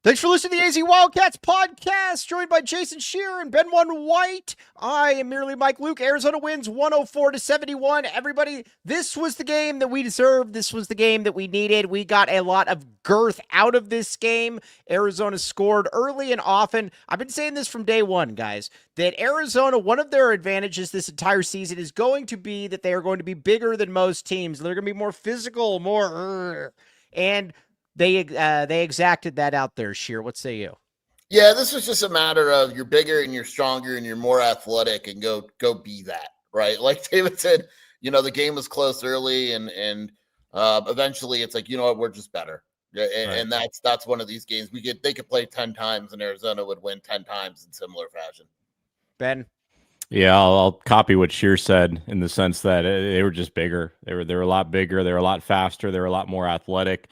Thanks for listening to the AZ Wildcats podcast, joined by Jason Shearer and Ben One White. I am merely Mike Luke. Arizona wins 104-71. Everybody, this was the game that we deserved. This was the game that we needed. We got a lot of girth out of this game. Arizona scored early and often. I've been saying this from day one, guys, that Arizona, one of their advantages this entire season is going to be that they are going to be bigger than most teams. They're going to be more physical, and they exacted that out there. Sheer, what say you? Yeah, this was just a matter of you're bigger and you're stronger and you're more athletic and go be that, right? Like David said, the game was close early and eventually it's like, you know what, we're just better. And that's one of these games they could play 10 times and Arizona would win 10 times in similar fashion. Ben? Yeah, I'll copy what Sheer said in the sense that they were just bigger. They were a lot bigger. They were a lot faster. They were a lot more athletic.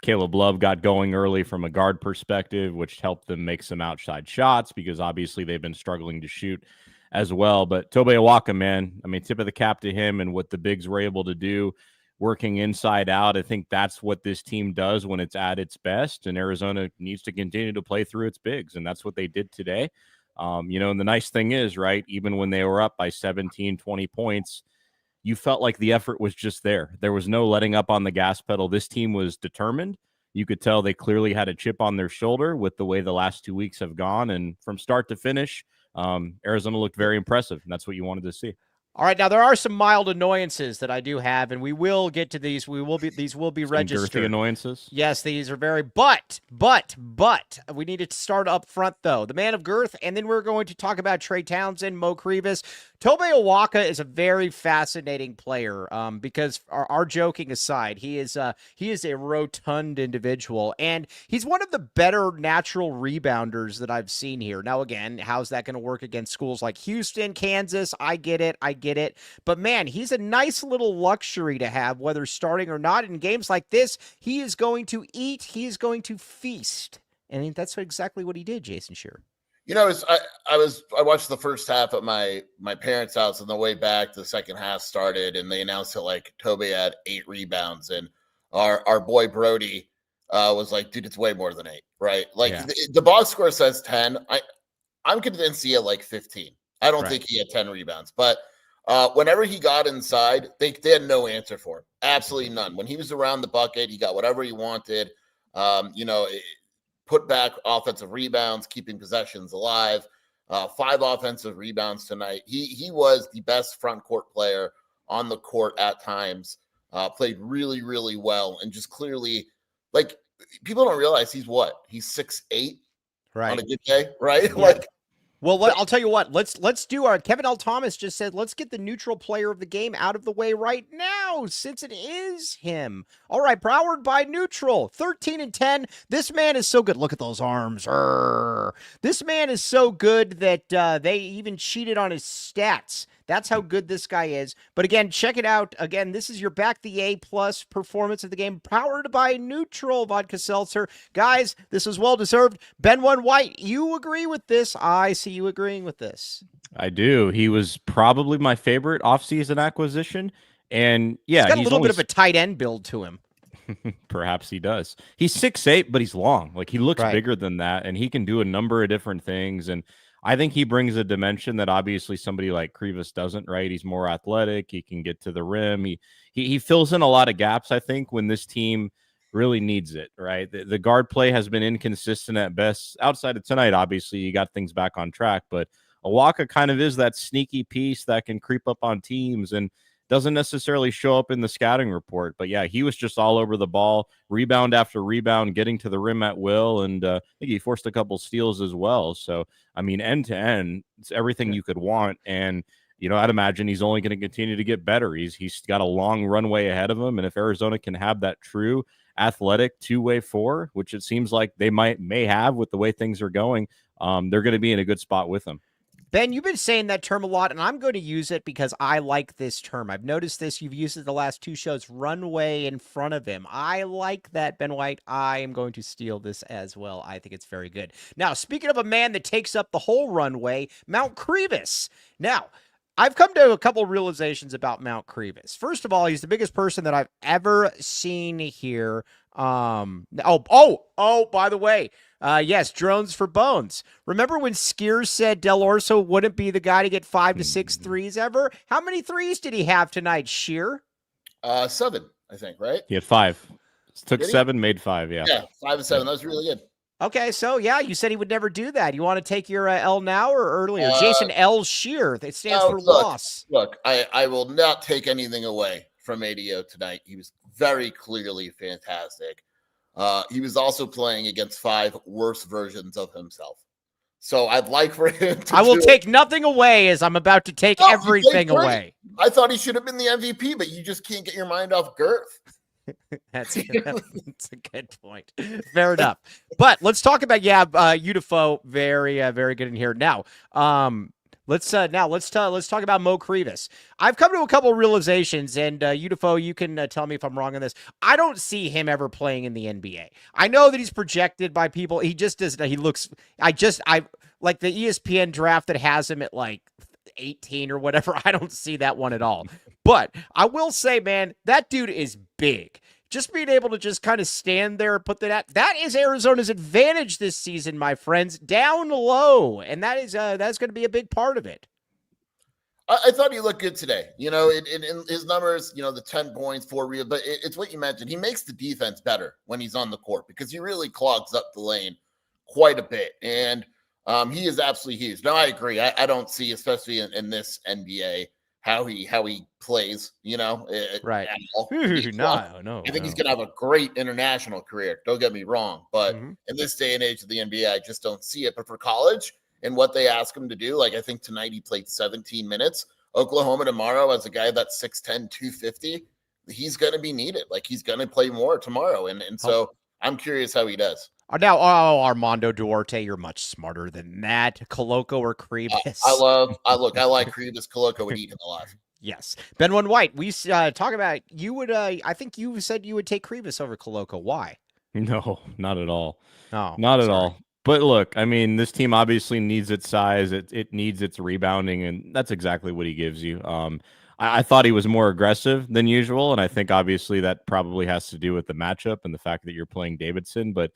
Caleb Love got going early from a guard perspective, which helped them make some outside shots because obviously they've been struggling to shoot as well. But Tobe Awaka, man, I mean, tip of the cap to him and what the bigs were able to do working inside out. I think that's what this team does when it's at its best, and Arizona needs to continue to play through its bigs, and that's what they did today. And the nice thing is, right, even when they were up by 17, 20 points, you felt like the effort was just there. There was no letting up on the gas pedal. This team was determined. You could tell they clearly had a chip on their shoulder with the way the last 2 weeks have gone. And from start to finish, Arizona looked very impressive. And that's what you wanted to see. All right, now there are some mild annoyances that I do have, and we will get to these. These will be registered. Girthy annoyances. Yes, these are very. But we needed to start up front though. The man of girth, and then we're going to talk about Trey Townsend, Mo Krivas. Tobe Awaka is a very fascinating player. Because our joking aside, he is a rotund individual, and he's one of the better natural rebounders that I've seen here. Now, again, how's that going to work against schools like Houston, Kansas? I get it. But man, he's a nice little luxury to have, whether starting or not. In games like this, he is going to eat. He is going to feast. And that's exactly what he did, Jason Shearer. I watched the first half at my parents' house, and the way back the second half started, and they announced that like Tobe had 8 rebounds, and our boy Brody was like, dude, it's way more than 8, right? Like the box score says 10. I'm convinced he had like 15. I don't think he had 10 rebounds, but whenever he got inside, they had no answer for him. Absolutely none. When he was around the bucket, he got whatever he wanted. Put back offensive rebounds, keeping possessions alive. 5 offensive rebounds tonight. He was the best front court player on the court at times. Played really, really well, and just clearly, like, people don't realize he's 6'8", right, on a good day, right? Yeah. Like. Well, I'll tell you what. Let's do our Kevin L. Thomas just said, let's get the neutral player of the game out of the way right now, since it is him. All right, powered by Neutral, 13-10. This man is so good. Look at those arms. This man is so good that they even cheated on his stats. That's how good this guy is. But again, check it out. Again, this is your back the A+ performance of the game, powered by Neutral Vodka Seltzer. Guys, this is well-deserved. Ben One White, you agree with this? I see you agreeing with this. I do. He was probably my favorite offseason acquisition. And yeah, he's got a little bit of a tight end build to him. Perhaps he does. He's 6'8", but he's long. Like, he looks bigger than that, and he can do a number of different things. And I think he brings a dimension that obviously somebody like Krivas doesn't, right? He's more athletic. He can get to the rim. He fills in a lot of gaps, I think, when this team really needs it, right? The guard play has been inconsistent at best. Outside of tonight, obviously, you got things back on track, but Awaka kind of is that sneaky piece that can creep up on teams and doesn't necessarily show up in the scouting report. But yeah, he was just all over the ball, rebound after rebound, getting to the rim at will. And I think he forced a couple steals as well. So, I mean, end to end, it's everything you could want. And, I'd imagine he's only going to continue to get better. He's got a long runway ahead of him. And if Arizona can have that true athletic two-way 4, which it seems like they may have with the way things are going, they're going to be in a good spot with him. Ben, you've been saying that term a lot, and I'm going to use it because I like this term. I've noticed this. You've used it the last 2 shows, runway in front of him. I like that, Ben White. I am going to steal this as well. I think it's very good. Now, speaking of a man that takes up the whole runway, Mount Krivas. Now, I've come to a couple realizations about Mount Krivas. First of all, he's the biggest person that I've ever seen here By the way, yes, drones for bones. Remember when Skiers said Del Orso wouldn't be the guy to get 5 to 6 threes ever? How many threes did he have tonight, Sheer? 7, I think, right? He had 5. Took 7, made 5. Yeah. Yeah, 5 and 7. That was really good. Okay, so yeah, you said he would never do that. You want to take your L now or earlier? Jason L. Sheer. It stands for loss. Look, I will not take anything away from ADO tonight. He was very clearly fantastic. He was also playing against 5 worse versions of himself. So I'd like for him to I will take nothing away as I'm about to take everything away. I thought he should have been the MVP, but you just can't get your mind off Girth. That's a good point. Fair enough. But let's talk about Udifo. Very good in here. Now, let's talk about Mo Krivas. I've come to a couple of realizations, and Udifo, you can tell me if I'm wrong on this. I don't see him ever playing in the NBA. I know that he's projected by people. He just doesn't. He looks. I like the ESPN draft that has him at like 18 or whatever. I don't see that one at all. But I will say, man, that dude is big. Just being able to just kind of stand there and put that is Arizona's advantage this season, my friends, down low. And that's going to be a big part of it. I thought he looked good today. You know, in his numbers, you know, the 10 points, 4 real, but it's what you mentioned. He makes the defense better when he's on the court because he really clogs up the lane quite a bit. And he is absolutely huge. No, I agree. I don't see, especially in this NBA, how he plays, you know, right. No. I think he's going to have a great international career. Don't get me wrong. But in this day and age of the NBA, I just don't see it. But for college and what they ask him to do, like I think tonight he played 17 minutes. Oklahoma tomorrow as a guy that's 6'10", 250, he's going to be needed. Like he's going to play more tomorrow. And so I'm curious how he does. Now, Armando Duarte, you're much smarter than that. Coloco or Krivas? I like Krivas. Coloco would eat him alive. Yes. Ben One White, we talk about you would. I think you said you would take Krivas over Coloco. Why? No, not at all. Oh, not at all. But look, I mean, this team obviously needs its size. It needs its rebounding, and that's exactly what he gives you. I thought he was more aggressive than usual, and I think obviously that probably has to do with the matchup and the fact that you're playing Davidson, but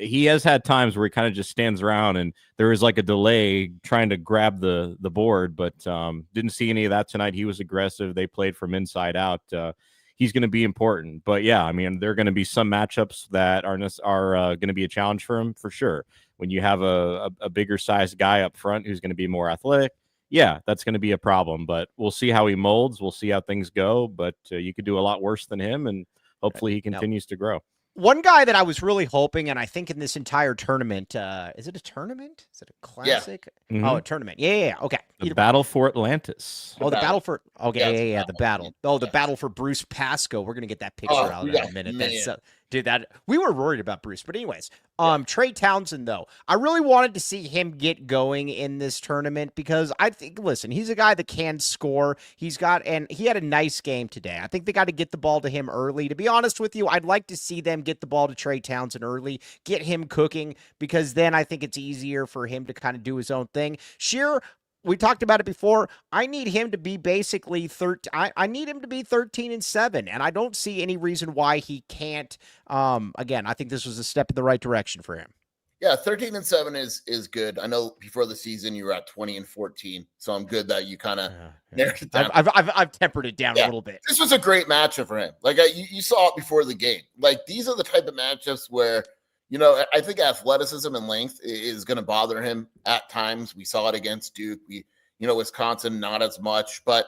he has had times where he kind of just stands around and there is like a delay trying to grab the board, but didn't see any of that tonight. He was aggressive. They played from inside out. He's going to be important. But yeah, I mean, there are going to be some matchups that are going to be a challenge for him for sure. When you have a bigger sized guy up front who's going to be more athletic, yeah, that's going to be a problem. But we'll see how he molds. We'll see how things go. But you could do a lot worse than him, and hopefully he continues to grow. One guy that I was really hoping, and I think in this entire tournament, is it a tournament? Is it a classic? Yeah. Mm-hmm. Oh, a tournament. Yeah. Okay. The battle for Atlantis. The battle for. Okay. Yeah, the battle. The battle for Bruce Pascoe. We're gonna get that picture out in a minute. That's we were worried about Bruce, but anyways, Trey Townsend though, I really wanted to see him get going in this tournament because I think, listen, he's a guy that can score. He had a nice game today. I think they got to get the ball to him early. To be honest with you, I'd like to see them get the ball to Trey Townsend early, get him cooking, because then I think it's easier for him to kind of do his own thing. Sheer, we talked about it before. I need him to be basically 13. I need him to be 13-7, and I don't see any reason why he can't. Again, I think this was a step in the right direction for him. Yeah, 13-7 is good. I know before the season you were at 20-14, so I'm good that you kind of narrowed it down. I've tempered it down a little bit. This was a great matchup for him. Like you saw it before the game. Like these are the type of matchups where, you know, I think athleticism and length is going to bother him at times. We saw it against Duke. Wisconsin, not as much, but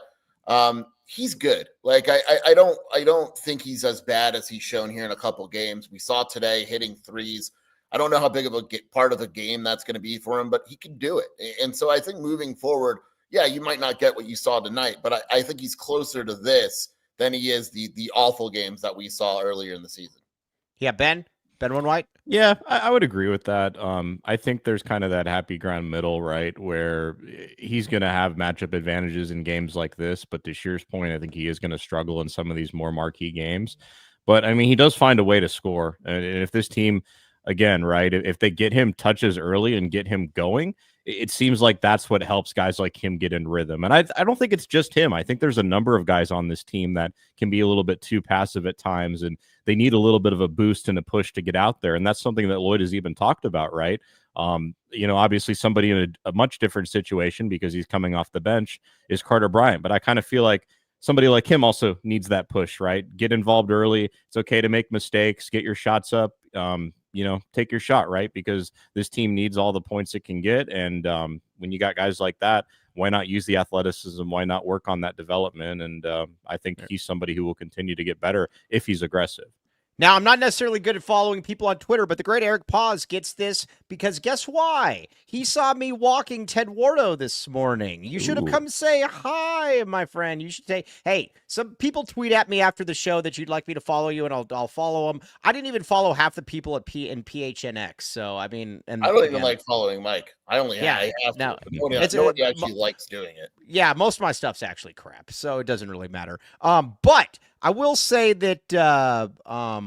he's good. Like I don't think he's as bad as he's shown here in a couple games. We saw today hitting threes. I don't know how big of a part of the game that's going to be for him, but he can do it. And so I think moving forward, yeah, you might not get what you saw tonight, but I think he's closer to this than he is the awful games that we saw earlier in the season. Yeah, Ben One White? Yeah, I would agree with that. I think there's kind of that happy ground middle, right, where he's going to have matchup advantages in games like this. But to Shear's point, I think he is going to struggle in some of these more marquee games. But, I mean, he does find a way to score. And if this team, again, right, if they get him touches early and get him going, it seems like that's what helps guys like him get in rhythm. And I don't think it's just him. I think there's a number of guys on this team that can be a little bit too passive at times, and they need a little bit of a boost and a push to get out there. And that's something that Lloyd has even talked about, right? Obviously somebody in a much different situation because he's coming off the bench is Carter Bryant. But I kind of feel like somebody like him also needs that push, right? Get involved early. It's okay to make mistakes, get your shots up, take your shot, right? Because this team needs all the points it can get. And when you got guys like that, why not use the athleticism? Why not work on that development? And I think he's somebody who will continue to get better if he's aggressive. Now, I'm not necessarily good at following people on Twitter, but the great Eric Paz gets this because guess why? He saw me walking Ted Wardo this morning. You should have come say hi, my friend. You should say, hey, some people tweet at me after the show that you'd like me to follow you, and I'll follow them. I didn't even follow half the people at PHNX. So, I mean, and I don't even like following Mike. I only have now, nobody actually likes doing it. Yeah, most of my stuff's actually crap, so it doesn't really matter. But I will say that,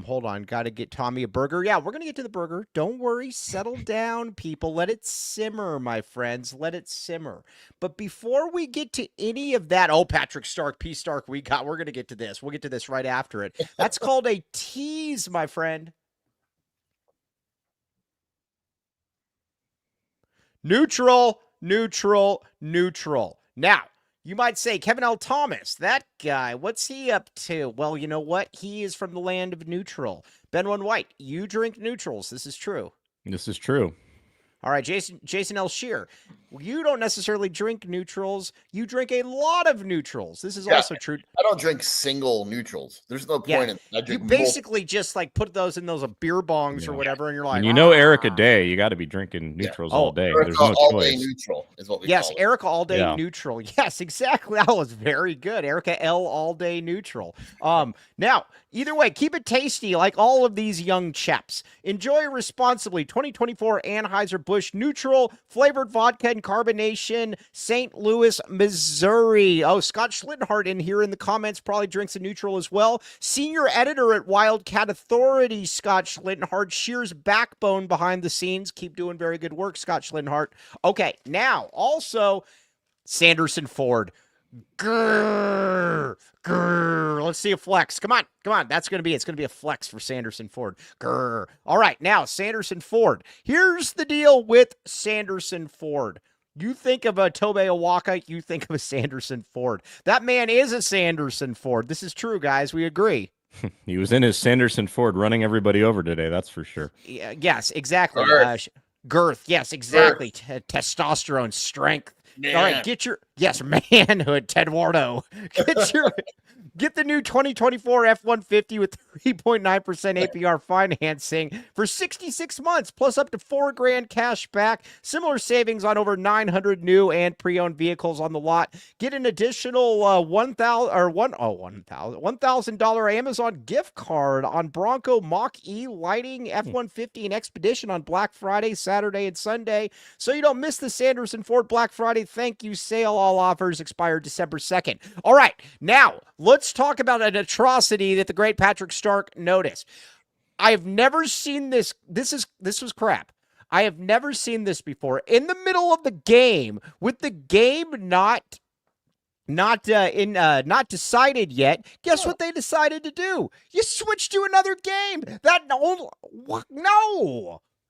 hold on, got to get Tommy a burger. Yeah, we're going to get to the burger. Don't worry. Settle down, people. Let it simmer, my friends. Let it simmer. But before we get to any of that, Patrick Stark, P. Stark, we're going to get to this. We'll get to this right after it. That's called a tease, my friend. Neutral. Now, you might say, Kevin L. Thomas, that guy, what's he up to? Well, you know what? He is from the land of neutral. Benwin White, you drink neutrals. This is true. This is true. All right, Jason L. Shear, you don't necessarily drink neutrals. You drink a lot of neutrals. This is also true. I don't drink single neutrals. There's no point in I drink you basically just like put those in those beer bongs or whatever, and you're like, and Erika Day, you got to be drinking neutrals all day. Erika There's no all choice. Day neutral is what we call it. Erika all day neutral. Yes, exactly. That was very good. Erika L all day neutral. Now, either way, keep it tasty like all of these young chaps. Enjoy responsibly. 2024 Anheuser-Busch Neutral flavored vodka and carbonation, St. Louis, Missouri. Oh, Scott Schlittenhart in here in the comments probably drinks a neutral as well. Senior editor at Wildcat Authority, Scott Schlittenhart. Shear's backbone behind the scenes. Keep doing very good work, Scott Schlittenhart. Okay, now also Sanderson Ford. Grrr. Let's see a flex. Come on. It's going to be a flex for Sanderson Ford. Grrr. All right. Now, Sanderson Ford. Here's the deal with Sanderson Ford. You think of a Tobe Awaka, you think of a Sanderson Ford. That man is a Sanderson Ford. This is true, guys. We agree. He was in his Sanderson Ford running everybody over today. That's for sure. Yes, exactly. Girth. Yes, exactly. Testosterone, strength. Man. All right, manhood, Ted Wardo. Get the new 2024 F-150 with 3.9% APR financing for 66 months, plus up to $4,000 cash back. Similar savings on over 900 new and pre-owned vehicles on the lot. Get an additional $1,000 Amazon gift card on Bronco Mach-E lighting, F-150, and Expedition on Black Friday, Saturday, and Sunday. So you don't miss the Sanderson Ford Black Friday thank you sale. All offers expire December 2nd. All right, now let's talk about an atrocity that the great Patrick Stark noticed. I have never seen this. This was crap. I have never seen this before. In the middle of the game, with the game not decided yet, guess what they decided to do? You switched to another game. No.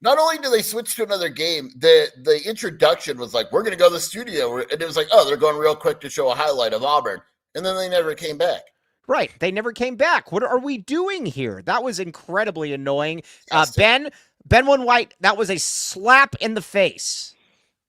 Not only do they switch to another game, the introduction was like, we're going to go to the studio. And it was like, oh, they're going real quick to show a highlight of Auburn. And then they never came back. Right. They never came back. What are we doing here? That was incredibly annoying. Ben White, that was a slap in the face.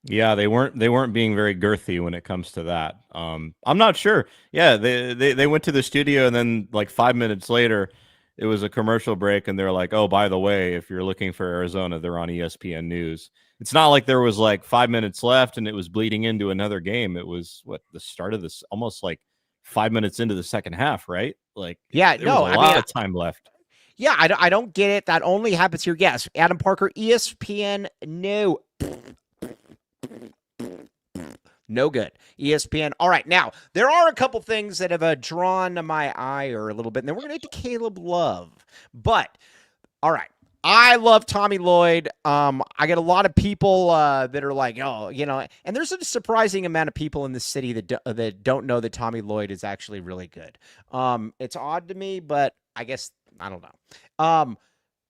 Yeah, they weren't being very girthy when it comes to that. I'm not sure. Yeah, they went to the studio, and then like 5 minutes later, it was a commercial break, and they're like, oh, by the way, if you're looking for Arizona, they're on ESPN News. It's not like there was like 5 minutes left and it was bleeding into another game. It was the start of this, almost like 5 minutes into the second half, right? Like, yeah, there was a lot of time left. Yeah, I don't get it. That only happens here. Yes, Adam Parker, ESPN, no. No good. ESPN. All right. Now, there are a couple things that have drawn my ire a little bit, and then we're going to get to Caleb Love. But, all right. I love Tommy Lloyd. I get a lot of people that are like, oh, and there's a surprising amount of people in this city that don't know that Tommy Lloyd is actually really good. It's odd to me, but I guess I don't know.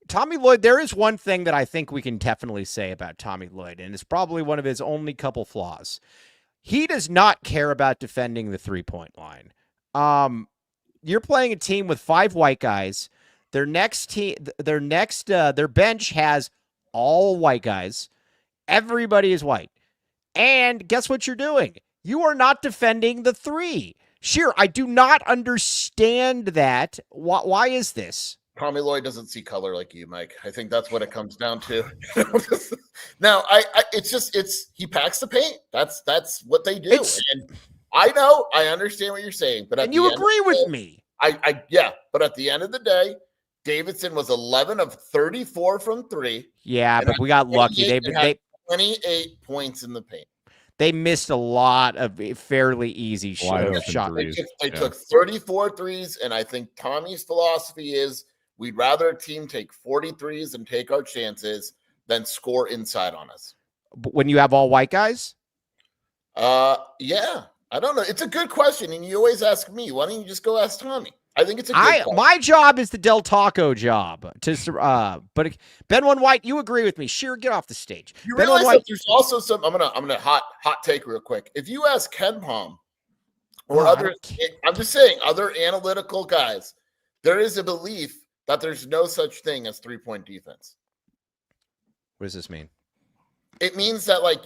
Tommy Lloyd, there is one thing that I think we can definitely say about Tommy Lloyd, and it's probably one of his only couple flaws. He does not care about defending the 3-point line. You're playing a team with 5 white guys. Their bench has all white guys. Everybody is white. And guess what you're doing? You are not defending the 3. Sure, I do not understand that. Why is this? Tommy Lloyd doesn't see color like you, Mike. I think that's what it comes down to. Now, he packs the paint. That's what they do. And I know, I understand what you're saying, but you agree with me. Yeah, but at the end of the day, Davidson was 11 of 34 from 3. Yeah, but we got lucky. They 28 points in the paint. They missed a lot of fairly easy shots. They took 34 threes, and I think Tommy's philosophy is we'd rather a team take 40 threes and take our chances than score inside on us. When you have all white guys? Yeah. I don't know. It's a good question, and you always ask me. Why don't you just go ask Tommy? I think it's a good question. My job is the Del Taco job. But Ben One White, you agree with me? Sure, get off the stage. You Ben realize One White, that there's also some. I'm gonna hot take real quick. If you ask Ken Palm or others, I'm just saying other analytical guys, there is a belief that there's no such thing as 3-point defense. What does this mean? It means that like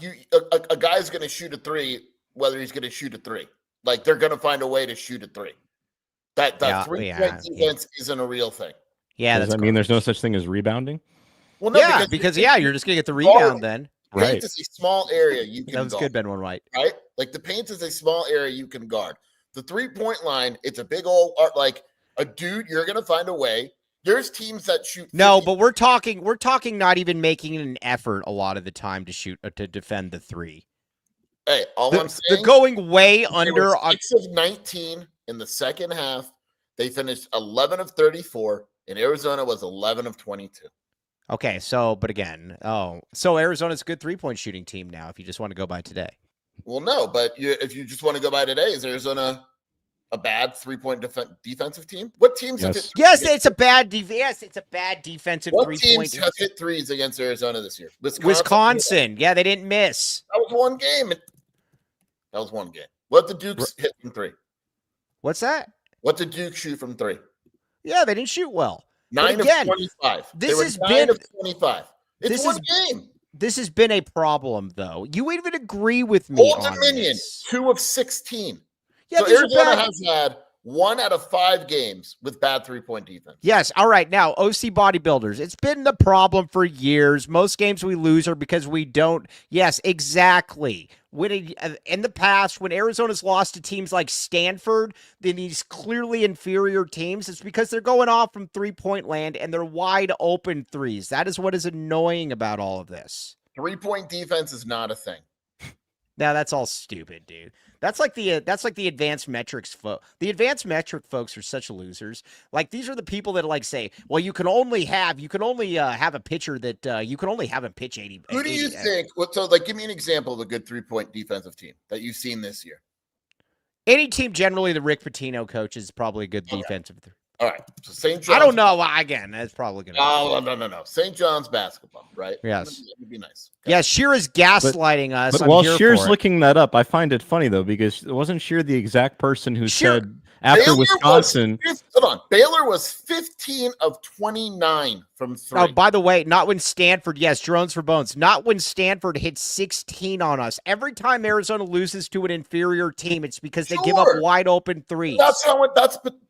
a guy's going to shoot a 3, whether he's going to shoot a 3. Like they're going to find a way to shoot a 3. That 3-point defense isn't a real thing. Yeah, does that mean there's no such thing as rebounding? Well, no, because you're just going to get the rebound then. Paint is a small area you can That was guard, good, Ben One White. Right? Like the paint is a small area you can guard. The 3-point line, it's a big old like a dude. You're going to find a way. There's teams that shoot 50. No, but we're talking not even making an effort a lot of the time to defend the 3. Hey, I'm saying they're going way under 6 of 19 in the second half. They finished 11 of 34, and Arizona was 11 of 22. Okay, so Arizona's a good 3-point shooting team now if you just want to go by today. Well, no, but if you just want to go by today, is Arizona a bad 3-point defensive team? What teams have hit? Yes, it's a bad defensive 3-point. What teams have hit threes against Arizona this year? Wisconsin. Yeah, they didn't miss. That was one game. What did Dukes hit from 3? What's that? What did Duke shoot from 3? Yeah, they didn't shoot well. 9 of 25. This has 9 of 25. It's one game. This has been a problem, though. You even agree with me Old on Dominion, this. 2 of 16. Yeah, so Arizona has had 1 out of 5 games with bad 3-point defense. Yes. All right. Now, OC bodybuilders. It's been the problem for years. Most games we lose are because we don't. Yes, exactly. In the past, when Arizona's lost to teams like Stanford, then these clearly inferior teams, it's because they're going off from 3-point land and they're wide open threes. That is what is annoying about all of this. 3-point defense is not a thing. Now that's all stupid, dude. That's like the advanced metrics The advanced metric folks are such losers. Like these are the people that like say, well, you can only have a pitcher that you can only have him pitch 80. Who do you think? So like, give me an example of a good 3-point defensive team that you've seen this year. Any team, generally, the Rick Pitino coach is probably a good defensive. All right. So St. John's. I don't know. Again, that's probably going to. Oh, no. St. John's basketball, right? Yes. That would be nice. Okay. Yeah, Shear is gaslighting us. But while Shear's looking that up, I find it funny, though, because wasn't Shear the exact person who said after Baylor Wisconsin. Hold on. Baylor was 15 of 29 from 3. Oh, by the way, not when Stanford, yes, drones for bones. Not when Stanford hit 16 on us. Every time Arizona loses to an inferior team, it's because they give up wide open threes.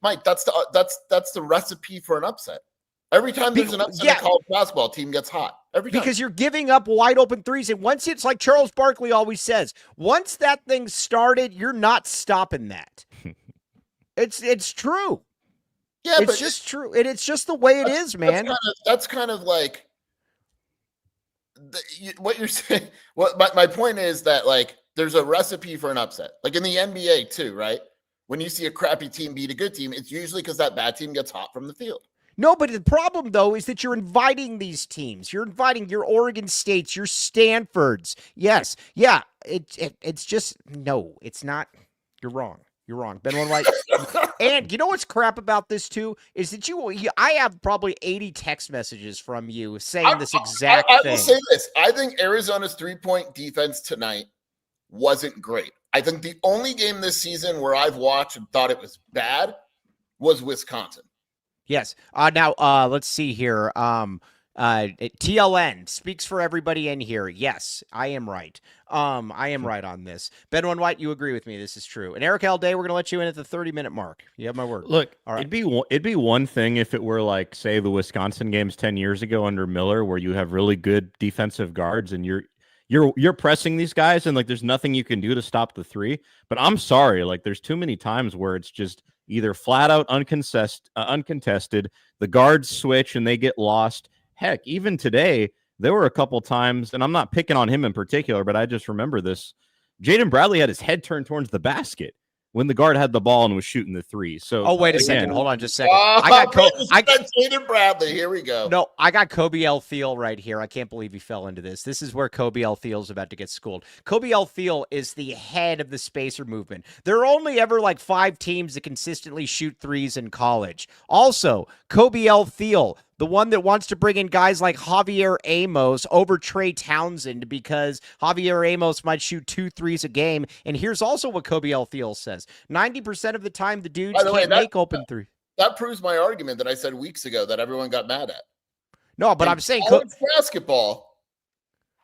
Mike, that's the recipe for an upset. Every time there's an upset in college basketball, team gets hot. Every time. Because you're giving up wide open threes. And once it's like Charles Barkley always says, once that thing started, you're not stopping that. It's true. Yeah, it's just true. And it's just the way it is, man. That's kind of like what you're saying. What my point is that like there's a recipe for an upset. Like in the NBA too, right? When you see a crappy team beat a good team, it's usually because that bad team gets hot from the field. No, but the problem, though, is that you're inviting these teams. You're inviting your Oregon States, your Stanfords. Yes. Yeah. It's just, no, it's not. You're wrong. You're wrong. Ben One White. And you know what's crap about this, too, is that I have probably 80 text messages from you saying this exact thing. I will say this. I think Arizona's 3-point defense tonight wasn't great. I think the only game this season where I've watched and thought it was bad was Wisconsin. Yes. Now, let's see here. TLN speaks for everybody in here. Yes, I am right. I am right on this. Ben One White, you agree with me. This is true. And Erika all day, we're going to let you in at the 30-minute mark. You have my word. Look, all right. it'd be one thing if it were like, say, the Wisconsin games 10 years ago under Miller, where you have really good defensive guards and you're pressing these guys and like there's nothing you can do to stop the three. But I'm sorry, like there's too many times where it's just either flat out uncontested, the guards switch and they get lost. Heck, even today, there were a couple times, and I'm not picking on him in particular, but I just remember this. Jaden Bradley had his head turned towards the basket when the guard had the ball and was shooting the three. So, wait a second. Hold on just a second. I got Jaden Bradley. Here we go. No, I got Kobe L. Thiel right here. I can't believe he fell into this. This is where Kobe L. Thiel's about to get schooled. Kobe L. Thiel is the head of the spacer movement. There are only ever like 5 teams that consistently shoot threes in college. Also, Kobe L. Thiel, the one that wants to bring in guys like Javier Amos over Trey Townsend because Javier Amos might shoot 2 threes a game. And here's also what Kobe L. Thiel says. 90% of the time, the dudes can't make open three. That proves my argument that I said weeks ago that everyone got mad at. No, but I'm saying college basketball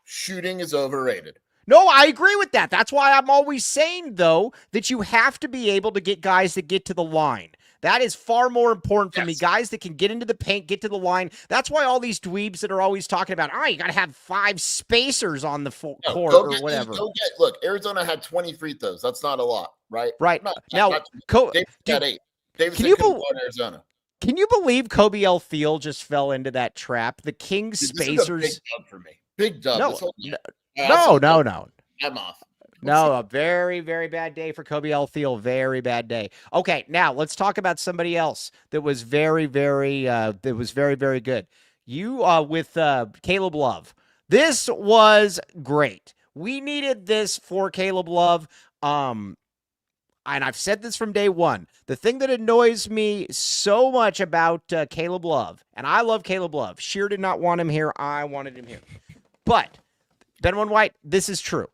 shooting is overrated. No, I agree with that. That's why I'm always saying, though, that you have to be able to get guys that get to the line. That is far more important for me. Guys that can get into the paint, get to the line. That's why all these dweebs that are always talking about, you got to have 5 spacers on the court or whatever. Look, Arizona had 20 free throws. That's not a lot, right? Right. Davidson 8. Davidson couldn't go in Arizona. Can you believe Kobe L. Thiel just fell into that trap? The Kings spacers. This is a big dub for me. Big dub. No. I'm off. No, a very, very bad day for Kobe L. Thiel. Very bad day. Okay, now let's talk about somebody else that was very, very good. You with Caleb Love. This was great. We needed this for Caleb Love. And I've said this from day one. The thing that annoys me so much about Caleb Love, and I love Caleb Love. Sheer did not want him here. I wanted him here. But Ben One White, this is true.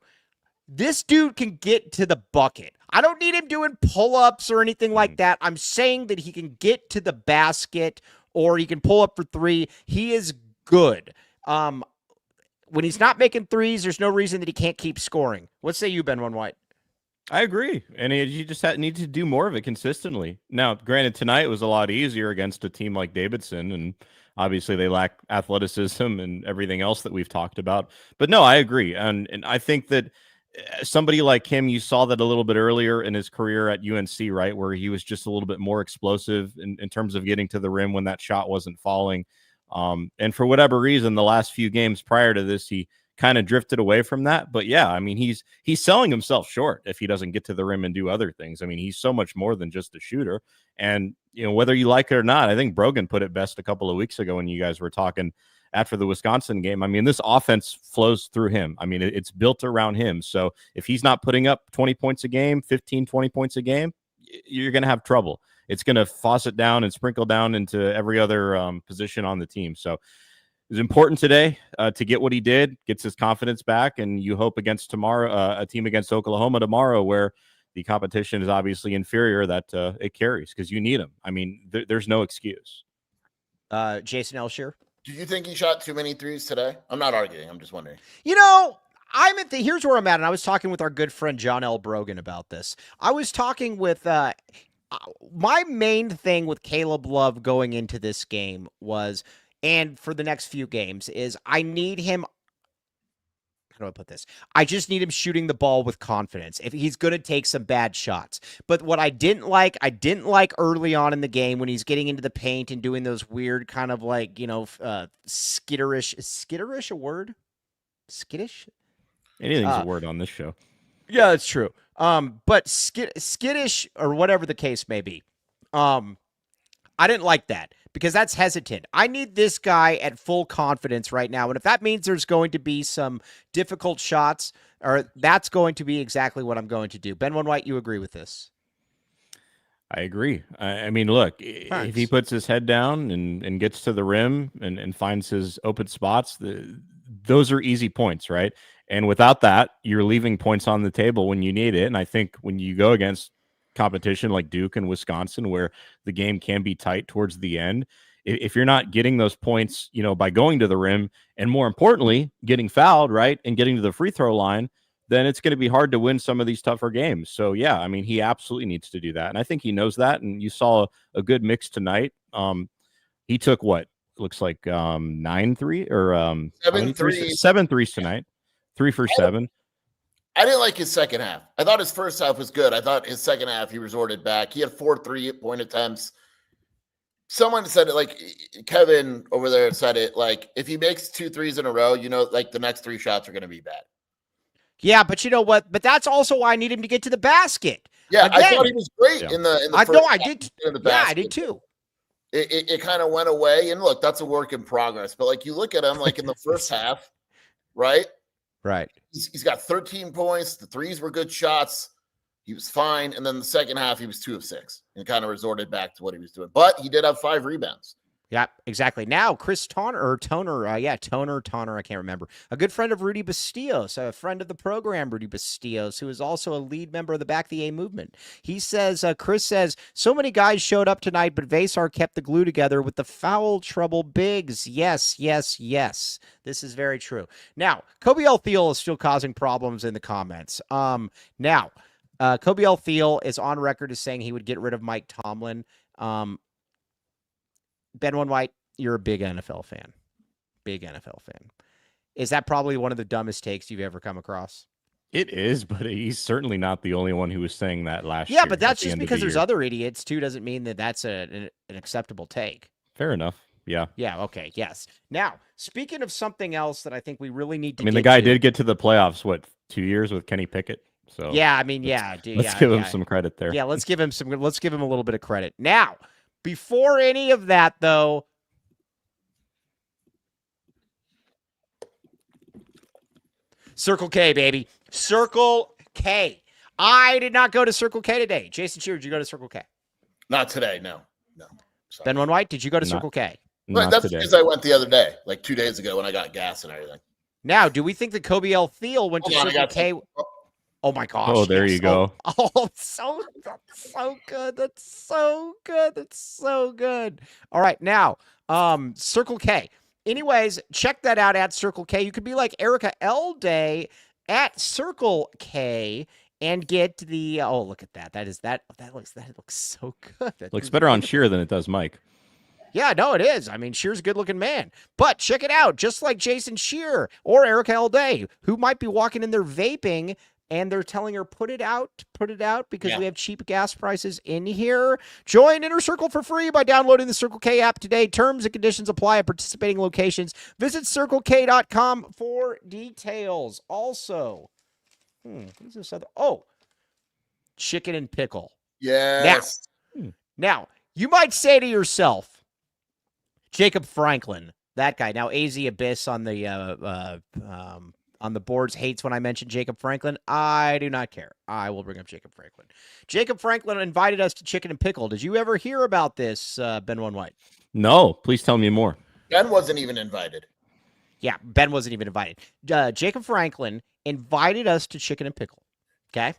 This dude can get to the bucket. I don't need him doing pull-ups or anything like that. I'm saying that he can get to the basket or he can pull up for 3. He is good. When he's not making threes, there's no reason that he can't keep scoring. What say you, Ben One White? I agree. And you just need to do more of it consistently. Now, granted, tonight was a lot easier against a team like Davidson, and obviously they lack athleticism and everything else that we've talked about. But no, I agree. And I think that somebody like him, you saw that a little bit earlier in his career at UNC, right, where he was just a little bit more explosive in terms of getting to the rim when that shot wasn't falling. And for whatever reason, the last few games prior to this, he kind of drifted away from that. But yeah, I mean, he's selling himself short if he doesn't get to the rim and do other things. I mean, he's so much more than just a shooter. And, whether you like it or not, I think Brogan put it best a couple of weeks ago when you guys were talking after the Wisconsin game. I mean, this offense flows through him. I mean, it's built around him. So if he's not putting up 20 points a game, 15, 20 points a game, you're going to have trouble. It's going to faucet down and sprinkle down into every other position on the team. So it was important today to get what he did, gets his confidence back, and you hope against tomorrow, a team against Oklahoma tomorrow, where the competition is obviously inferior, that it carries because you need him. I mean, there's no excuse. Jason Elsher. Do you think he shot too many threes today? I'm not arguing. I'm just wondering. Here's where I'm at. And I was talking with our good friend John L. Brogan about this. I was talking with my main thing with Caleb Love going into this game was, and for the next few games, is I need him. How do I put this? I just need him shooting the ball with confidence. If he's going to take some bad shots. But what I didn't like early on in the game when he's getting into the paint and doing those weird kind of like, skitterish. Is skitterish a word? Skittish? Anything's a word on this show. Yeah, that's true. But skittish or whatever the case may be. I didn't like that because that's hesitant. I need this guy at full confidence right now. And if that means there's going to be some difficult shots, or that's going to be exactly what I'm going to do. Ben One White, you agree with this? I agree. I mean, look, if he puts his head down and gets to the rim and finds his open spots, those are easy points, right? And without that, you're leaving points on the table when you need it. And I think when you go against competition like Duke and Wisconsin, where the game can be tight towards the end, if you're not getting those points, by going to the rim and more importantly, getting fouled, right, and getting to the free throw line, then it's going to be hard to win some of these tougher games. So, yeah, I mean, he absolutely needs to do that. And I think he knows that. And you saw a good mix tonight. He took what looks like 9 3 or 7 threes tonight, 3 for 7. I didn't like his second half. I thought his first half was good. I thought his second half, he resorted back. He had 4 3-point attempts. Someone said it, like Kevin over there said it, like if he makes 2 threes in a row, like the next 3 shots are going to be bad. Yeah, but you know what? But that's also why I need him to get to the basket. Yeah, again, I thought he was great in the first half. I did. Yeah, I did too. It kind of went away. And look, that's a work in progress. But like you look at him, like in the first half, right? Right. He's got 13 points. The threes were good shots. He was fine. And then the second half, he was 2 of 6 and kind of resorted back to what he was doing. But he did have 5 rebounds. Yeah, exactly. Now, Chris Toner, I can't remember. A good friend of Rudy Bastillos, a friend of the program, Rudy Bastillos, who is also a lead member of the Back the A movement. He says, Chris says, so many guys showed up tonight, but Vasar kept the glue together with the foul trouble bigs. Yes, yes, yes. This is very true. Now, Kobe L. Thiel is still causing problems in the comments. Now, Kobe L. Thiel is on record as saying he would get rid of Mike Tomlin. Ben One White, you're a big NFL fan. Big NFL fan. Is that probably one of the dumbest takes you've ever come across? It is, but he's certainly not the only one who was saying that last year. Yeah, but that's just because there's other idiots, too, doesn't mean that that's an acceptable take. Fair enough. Yeah. Yeah, okay, yes. Now, speaking of something else that I think we really need to the guy did get to the playoffs, 2 years with Kenny Pickett? So yeah, I mean, yeah. Let's give him some credit there. Yeah, let's give him a little bit of credit. Now, before any of that, though, Circle K, baby. Circle K. I did not go to Circle K today. Jason Shearer, did you go to Circle K? Not today, no. Sorry. Ben One White, did you go to Circle K? That's today. Because I went the other day, like 2 days ago when I got gas and everything. Now, do we think that Kobe L. Thiel went to Circle K? Oh my gosh! Oh, there you go. Oh, that's so good. That's so good. That's so good. All right, now, Circle K. Anyways, check that out at Circle K. You could be like Erika L. Day at Circle K and get the. Oh, look at that. That looks so good. That looks better on Shearer than it does Mike. Yeah, no, it is. I mean, Shearer's a good-looking man. But check it out. Just like Jason Shearer or Erika L. Day, who might be walking in there vaping, and they're telling her, put it out, because we have cheap gas prices in here. Join Inner Circle for free by downloading the Circle K app today. Terms and conditions apply at participating locations. Visit CircleK.com for details. Also, what is this other? Oh, chicken and pickle. Yes. Now, you might say to yourself, Jacob Franklin, that guy. Now, AZ Abyss on the boards hates when I mention Jacob Franklin. I do not care. I will bring up Jacob Franklin. Jacob Franklin invited us to Chicken and Pickle. Did you ever hear about this, Ben One White? No. Please tell me more. Ben wasn't even invited. Yeah, Ben wasn't even invited. Jacob Franklin invited us to Chicken and Pickle. Okay?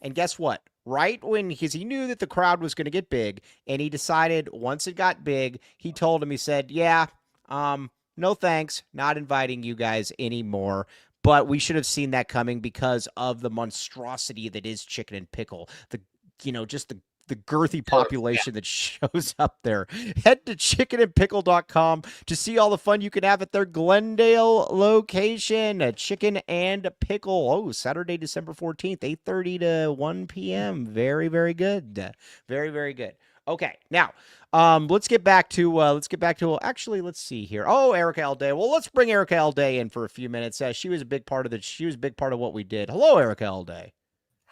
And guess what? Right when, because he knew that the crowd was going to get big, and he decided once it got big, he told him, he said, yeah, no thanks, not inviting you guys anymore. But we should have seen that coming because of the monstrosity that is Chicken and Pickle. Just the girthy population that shows up there. Head to chickenandpickle.com to see all the fun you can have at their Glendale location. Chicken and Pickle. Oh, Saturday, December 14th, 8:30 to 1 p.m. Very, very good. Very, very good. Okay, now let's get back to actually, let's see here. Oh, Erika L. Day. Well, let's bring Erika L. Day in for a few minutes. She was a big part of what we did. Hello, Erika L. Day.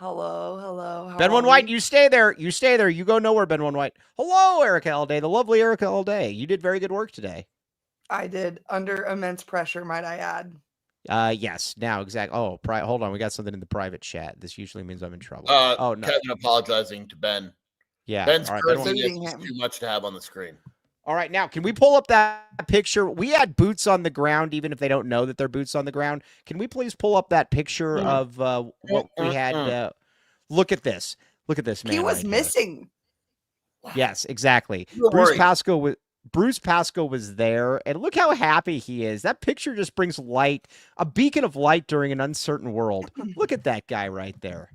Hello. How Ben are One White, we? you stay there. You stay there. You go nowhere, Ben One White. Hello, Erika all day. The lovely Erika all day. You did very good work today. I did under immense pressure, might I add. Yes. Now, exactly. Oh, hold on. We got something in the private chat. This usually means I'm in trouble. Oh no. Kevin apologizing to Ben. Yeah. Ben's All right, Ben girthiness One- is too much to have on the screen. All right, now can we pull up that picture? We had boots on the ground, even if they don't know that they're boots on the ground. Can we please pull up that picture of what we had? Look at this. Look at this man. He was right here. missing. Yes, exactly. You were Bruce worried. Pascoe was there, and look how happy he is. That picture just brings light, a beacon of light during an uncertain world. Look at that guy right there.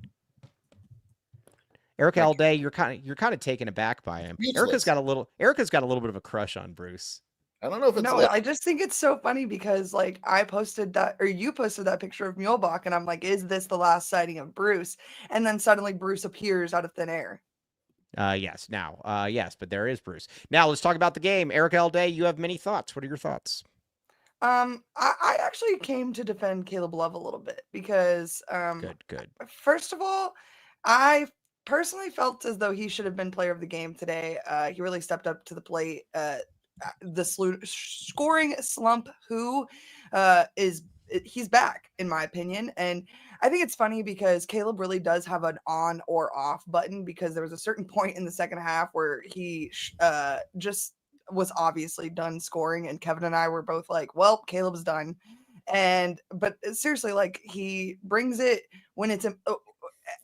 Erika all day, you're kind of taken aback by him. Erika's got a little bit of a crush on Bruce. I don't know if it's No, I just think it's so funny because like I posted that, or you posted that picture of Mulebach, and I'm like, is this the last sighting of Bruce? And then suddenly Bruce appears out of thin air. Yes. Now, yes, but there is Bruce. Now let's talk about the game. Erika all day, you have many thoughts. What are your thoughts? I actually came to defend Caleb Love a little bit because Good. First of all, I personally felt as though he should have been player of the game today. He really stepped up to the plate. The scoring slump he's back in my opinion, and I think it's funny because Caleb really does have an on or off button, because there was a certain point in the second half where he just was obviously done scoring, and Kevin and I were both like, well, Caleb's done. But seriously, like, he brings it when it's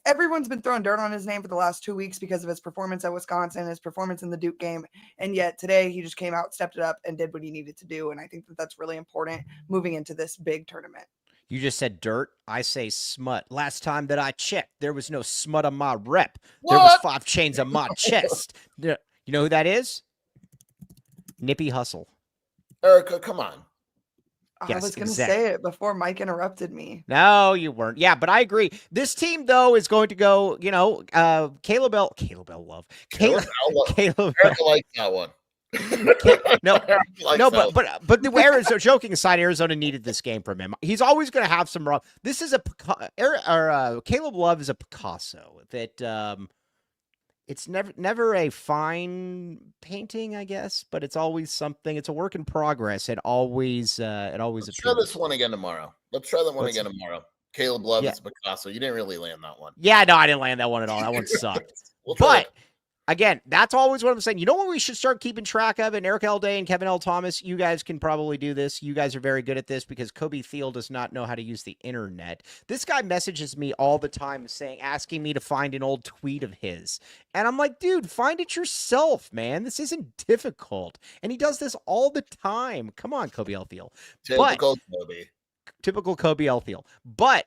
everyone's been throwing dirt on his name for the last 2 weeks because of his performance at Wisconsin, his performance in the Duke game. And yet today he just came out, stepped it up, and did what he needed to do. And I think that that's really important moving into this big tournament. You just said dirt. I say smut. Last time that I checked, there was no smut on my rep. There was 5 chains on my chest. You know who that is? Nippy Hustle. Erika, come on. Yes, I was going to exactly. say it before Mike interrupted me. No, you weren't. Yeah, but I agree. This team, though, is going to go, Caleb L. Love. Caleb Erika likes that one. No, Erika likes but the Arizona, joking aside, Arizona needed this game from him. He's always going to have some wrong. This is Caleb Love is a Picasso that it's never a fine painting, I guess, but it's always something. It's a work in progress. Let's try this one again tomorrow. Caleb Love is Picasso. You didn't really land that one. Yeah, no, I didn't land that one at all. That one sucked. But again, that's always what I'm saying. You know what we should start keeping track of? And Eric L. Day and Kevin L. Thomas, you guys can probably do this. You guys are very good at this because Kobe Thiel does not know how to use the internet. This guy messages me all the time asking me to find an old tweet of his. And I'm like, dude, find it yourself, man. This isn't difficult. And he does this all the time. Come on, Kobe L. Thiel. Typical Kobe L. Thiel. But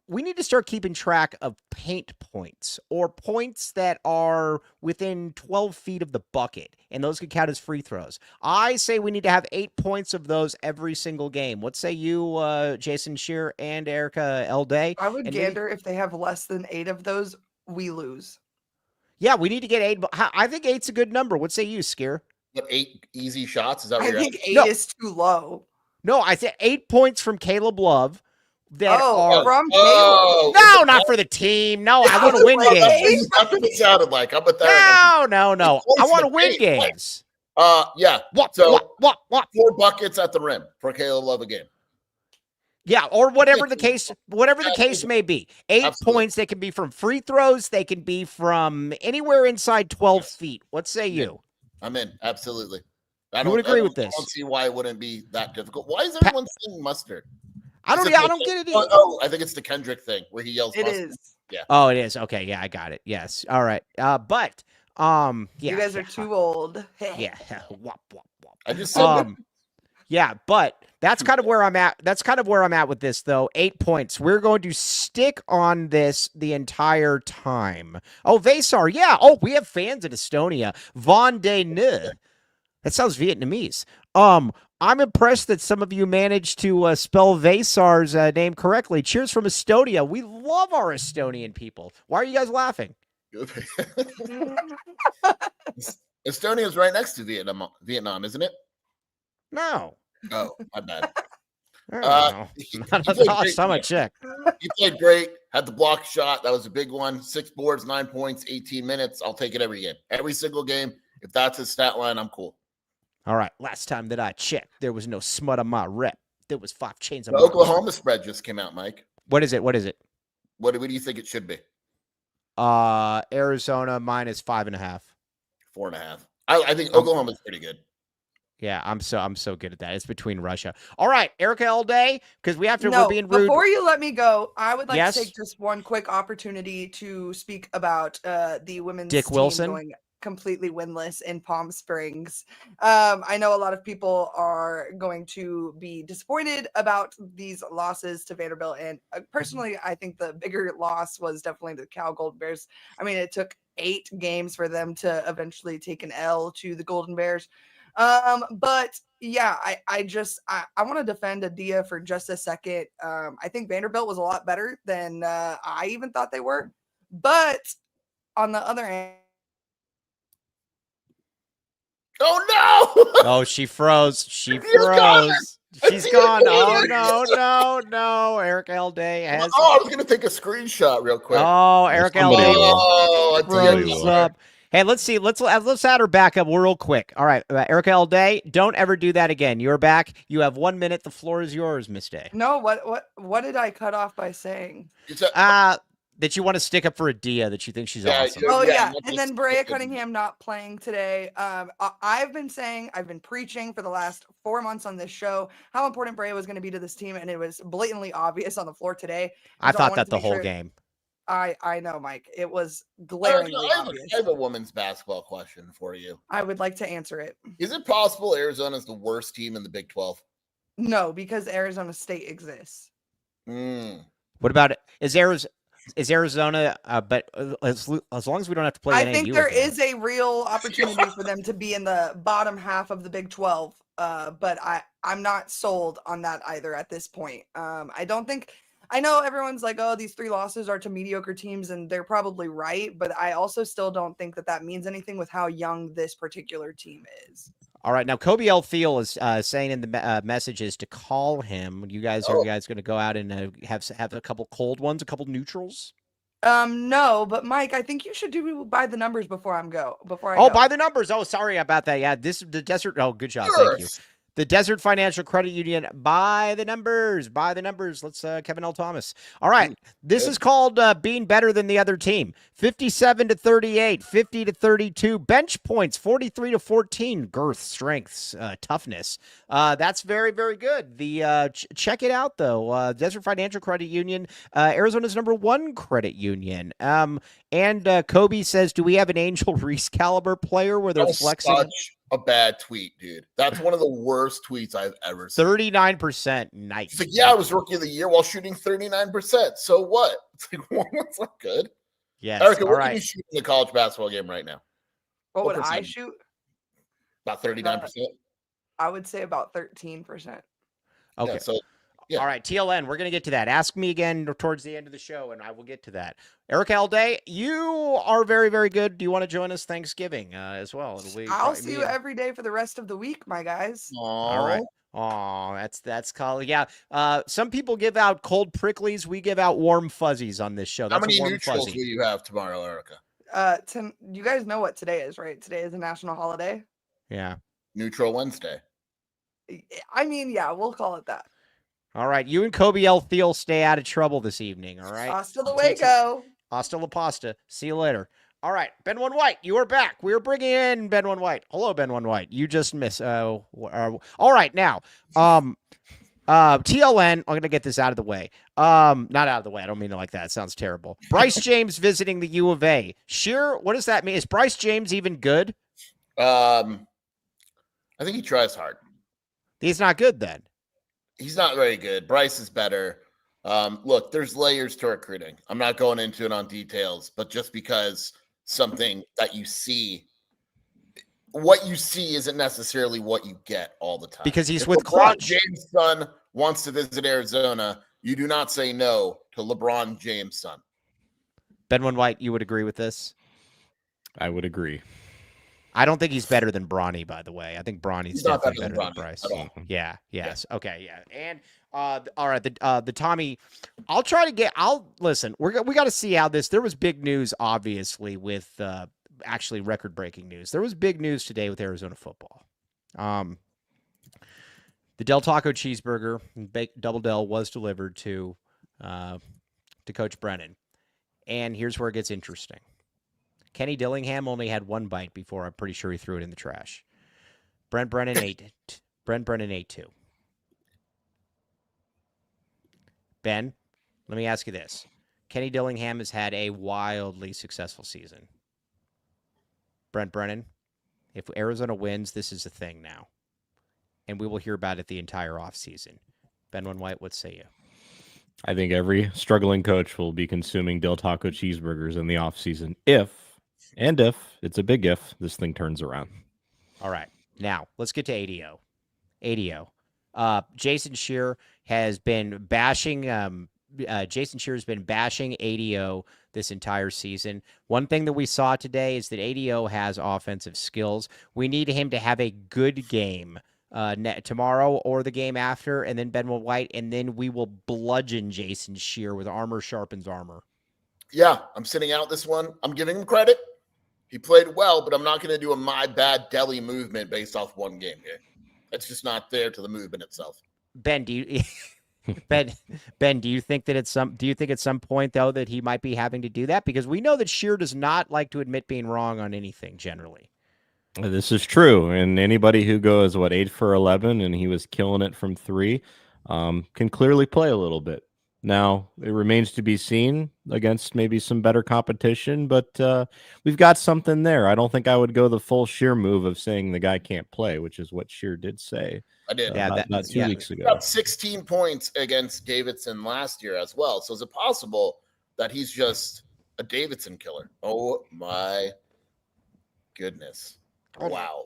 we need to start keeping track of paint points or points that are within 12 feet of the bucket, and those could count as free throws. I say we need to have 8 points of those every single game. What say you, Jason Shear and Erika L. Day? I would gander if they have less than 8 of those, we lose. Yeah, we need to get 8. I think 8's a good number. What say you, Skier? What, 8 easy shots? Is that what I think 8 is too low. No, I said 8 points from Caleb Love. From Caleb. No, not for the team. No, I want to win games. That's what it sounded like. I'm a No. I want to win games. Yeah. What? 4 buckets at the rim for Caleb Love a game. Yeah, or whatever the case may be. 8 points. They can be from free throws. They can be from anywhere inside 12 feet. What say you? I'm in. Absolutely. I would agree with this. I don't see why it wouldn't be that difficult. Why is everyone saying mustard? I don't get it either. I think it's the Kendrick thing where he yells It mustard. is. Yeah. Oh, it is. Okay, yeah, I got it. Yes. All right. But yeah. You guys are too old. Yeah. Wop, wop, wop. I just said yeah, but that's kind of where I'm at. That's kind of where I'm at with this, though. 8 points. We're going to stick on this the entire time. Oh, Vasar. Yeah. Oh, we have fans in Estonia. Von de Ne. That sounds Vietnamese. I'm impressed that some of you managed to spell Vasar's name correctly. Cheers from Estonia. We love our Estonian people. Why are you guys laughing? Estonia is right next to Vietnam, isn't it? No. Oh, my bad. He Not played a great stomach tonight. check. He played great. Had the block shot. That was a big one. 6 boards, 9 points, 18 minutes. I'll take it every game. Every single game. If that's his stat line, I'm cool. All right. Last time that I checked, there was no smut on my rep. There was 5 chains on The my Oklahoma spread just came out, Mike. What is it? What is it? What do you think it should be? Arizona minus 5.5. 4.5. I think Oklahoma's pretty good. Yeah, I'm so good at that. It's between Russia. All right, Erika all day, because we have to. No, we're being rude. before you let me go, I would like Yes? to take just one quick opportunity to speak about the women's Dick team Wilson? going completely winless in Palm Springs. I know a lot of people are going to be disappointed about these losses to Vanderbilt, and personally, I think the bigger loss was definitely the Cal Golden Bears. I mean, it took 8 games for them to eventually take an L to the Golden Bears. But yeah, I want to defend Adia for just a second. I think Vanderbilt was a lot better than I even thought they were. But on the other hand, Oh no! Oh, she froze. She Adia's gone. froze. She's gone. Oh no. Erika all day has. I was gonna take a screenshot real quick. Oh, Erika all Somebody day will. Oh, Somebody froze will. up. Hey, let's see. Let's add her back up real quick. All right, Erika all day. Don't ever do that again. You're back. You have 1 minute. The floor is yours, Miss Day. no, what did I cut off by saying? That you want to stick up for Adia, that you think she's Yeah, awesome. Oh Yeah, yeah, not and just then Brea fucking- Cunningham not playing today. I've been preaching for the last 4 months on this show how important Brea was going to be to this team, and it was blatantly obvious on the floor today. I So thought wanted that to the make whole sure- game. I know, Mike. It was Erica, glaringly I obvious. have a women's basketball question for you. I would like to answer it. Is it possible Arizona's the worst team in the Big 12? No, because Arizona State exists. What about it? Is Arizona? But as long as we don't have to play. I NAU think there again. is a real opportunity for them to be in the bottom half of the Big 12. But I'm not sold on that either at this point. I don't think. I know everyone's like, oh, these 3 losses are to mediocre teams, and they're probably right. But I also still don't think that means anything with how young this particular team is. All right, now Kobe L. Thiel is saying in the messages to call him. You guys are going to go out and have a couple cold ones, a couple neutrals? No, but Mike, I think you should do by the numbers before I go. By the numbers. Oh, sorry about that. Yeah, this is the Desert. Oh, good job. Thank you. The Desert Financial Credit Union, by the numbers. Let's Kevin L. Thomas. All right. This is called being better than the other team. 57-38, 50-32, bench points, 43-14, girth, strengths, toughness. That's very, very good. The check it out though. Desert Financial Credit Union, Arizona's #1 credit union. And Kobe says, do we have an Angel Reese caliber player where they're flexing? Such a bad tweet, dude. That's one of the worst tweets I've ever seen. 39%. Nice. It's like, yeah, I was rookie of the year while shooting 39%. So what? It's like, well, that's not good. Yes. Erica, all what right. are you shooting in the college basketball game right now? What would I percentage? shoot? About 39%. I would say about 13%. Okay. Yeah, so yeah. All right, TLN, we're going to get to that. Ask me again towards the end of the show, and I will get to that. Erika Alday, you are very, very good. Do you want to join us Thanksgiving as well? I'll see you every day for the rest of the week, my guys. All right. Oh, that's called, yeah. Some people give out cold pricklies. We give out warm fuzzies on this show. That's How many a warm neutrals fuzzy. will you have tomorrow, Erica? You guys know what today is, right? Today is a national holiday. Yeah. Neutral Wednesday. I mean, yeah, we'll call it that. All right, you and Kobe L. Thiel stay out of trouble this evening, all right? Hasta luego. Hasta la pasta. See you later. All right, Ben One White, you are back. We are bringing in Ben One White. Hello, Ben One White. You just missed. All right, now, TLN. I'm gonna get this out of the way. Not out of the way. I don't mean it like that. It sounds terrible. Bryce James visiting the U of A. Sure. What does that mean? Is Bryce James even good? I think he tries hard. He's not good then. He's not very good. Bryce is better. Look, there's layers to recruiting. I'm not going into it on details, but just because something that you see, what you see isn't necessarily what you get all the time. Because he's if with LeBron Clutch. James' son wants to visit Arizona, you do not say no to LeBron James' son. Ben One White, you would agree with this? I would agree. I don't think he's better than Bronny, by the way. I think Bronny's He's not definitely better better than than Bronny Bryce. at all. Yeah. Yes. Okay. Yeah. And All right, the Tommy. I'll listen. We got to see how this. There was big news, obviously, with actually record-breaking news. There was big news today with Arizona football. The Del Taco cheeseburger, Double Del, was delivered to Coach Brennan, and here's where it gets interesting. Kenny Dillingham only had one bite before I'm pretty sure he threw it in the trash. Brennan ate 2. Ben, let me ask you this. Kenny Dillingham has had a wildly successful season. Brennan, if Arizona wins, this is a thing now. And we will hear about it the entire offseason. Ben White, what say you? I think every struggling coach will be consuming Del Taco cheeseburgers in the offseason if it's a big if, this thing turns around. All right. Now, let's get to ADO. ADO. Jason Scheer has been bashing ADO this entire season. One thing that we saw today is that ADO has offensive skills. We need him to have a good game tomorrow or the game after, and then Ben White, and then we will bludgeon Jason Scheer with armor sharpens armor. Yeah, I'm sitting out this one. I'm giving him credit. He played well, but I'm not going to do a my bad deli movement based off one game here. It's just not there to the movement itself. Ben, do you do you think that at some point though that he might be having to do that? Because we know that Scheer does not like to admit being wrong on anything generally. This is true, and anybody who goes 8 for 11 and he was killing it from 3 can clearly play a little bit. Now it remains to be seen against maybe some better competition, but we've got something there. I don't think I would go the full Scheer move of saying the guy can't play, which is what Scheer did say. I did. Not 2 weeks ago. Got 16 points against Davidson last year as well. So is it possible that he's just a Davidson killer? Oh my goodness. Wow.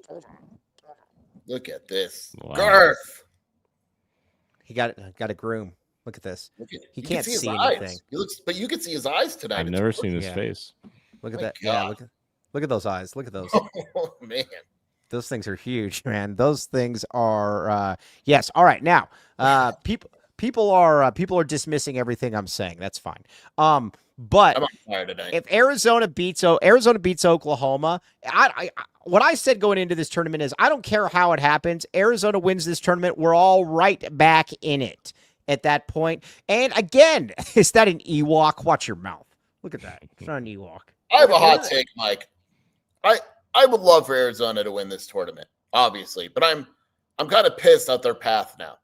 Look at this. Wow. Girth. He got a groom. Look at this. He can't see anything. But you can see his eyes tonight. I've never seen his face. Look at that. God. Yeah, look at those eyes. Look at those. Oh man. Those things are huge, man. Those things are yes. All right. Now, people are dismissing everything I'm saying. That's fine. But I'm on fire tonight. If Arizona beats Oklahoma, what I said going into this tournament is I don't care how it happens. Arizona wins this tournament. We're all right back in it at that point. And again, is that an Ewok? Watch your mouth. Look at that. It's not an Ewok. I have a hot take, Mike. I would love for Arizona to win this tournament, obviously, but I'm kind of pissed at their path now.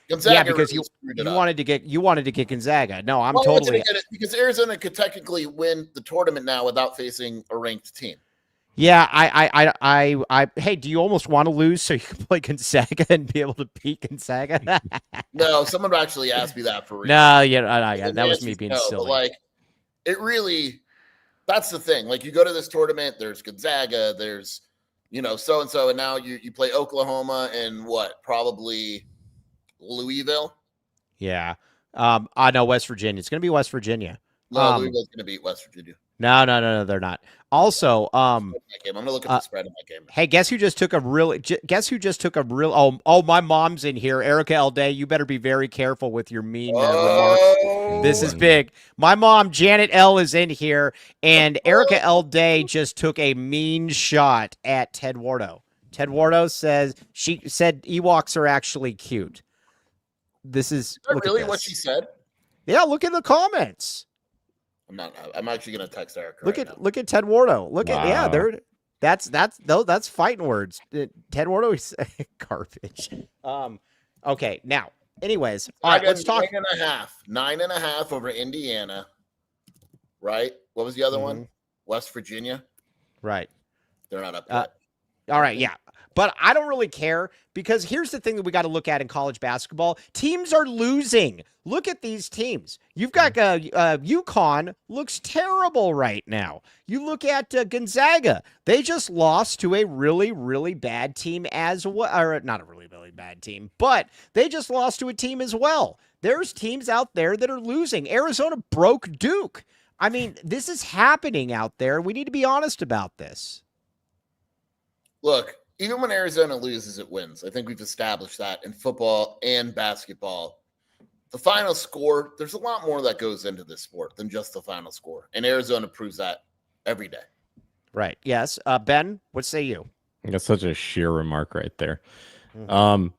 Gonzaga, yeah, because you wanted to get Gonzaga. No, I'm totally get it because Arizona could technically win the tournament now without facing a ranked team. Yeah, I hey, do you almost want to lose so you can play Gonzaga and be able to beat Gonzaga? No, someone actually asked me that for real. No, yeah, that was me being silly. But it really, that's the thing. You go to this tournament, there's Gonzaga, there's so-and-so, and now you play Oklahoma and probably Louisville. Yeah. I know West Virginia. It's going to be West Virginia. No, Louisville's going to beat West Virginia. No, they're not. Also, I'm going to look at the spread of my game. Hey, guess who just took a real? Oh, my mom's in here. Erika Elday, you better be very careful with your mean remarks. This is big. My mom, Janet L, is in here, and Erika Elday just took a mean shot at Ted Wardo. Ted Wardo said Ewoks are actually cute. This is really what she said? Yeah, look in the comments. I'm actually going to text Erika. Look at Ted Wardo. That's fighting words. Ted Wardo is garbage. Okay, now, anyways, all right, let's talk. 9.5 over Indiana. Right? What was the other one? West Virginia. Right. They're not up yet. All right, yeah. But I don't really care because here's the thing that we got to look at in college basketball. Teams are losing. Look at these teams. You've got UConn looks terrible right now. You look at Gonzaga. They just lost to a really, really bad team as well. Or not a really, really bad team, but they just lost to a team as well. There's teams out there that are losing. Arizona broke Duke. I mean, this is happening out there. We need to be honest about this. Look, even when Arizona loses, it wins. I think we've established that in football and basketball. The final score, there's a lot more that goes into this sport than just the final score. And Arizona proves that every day. Right. Yes. Ben, what say you? That's such a sheer remark right there. Mhm.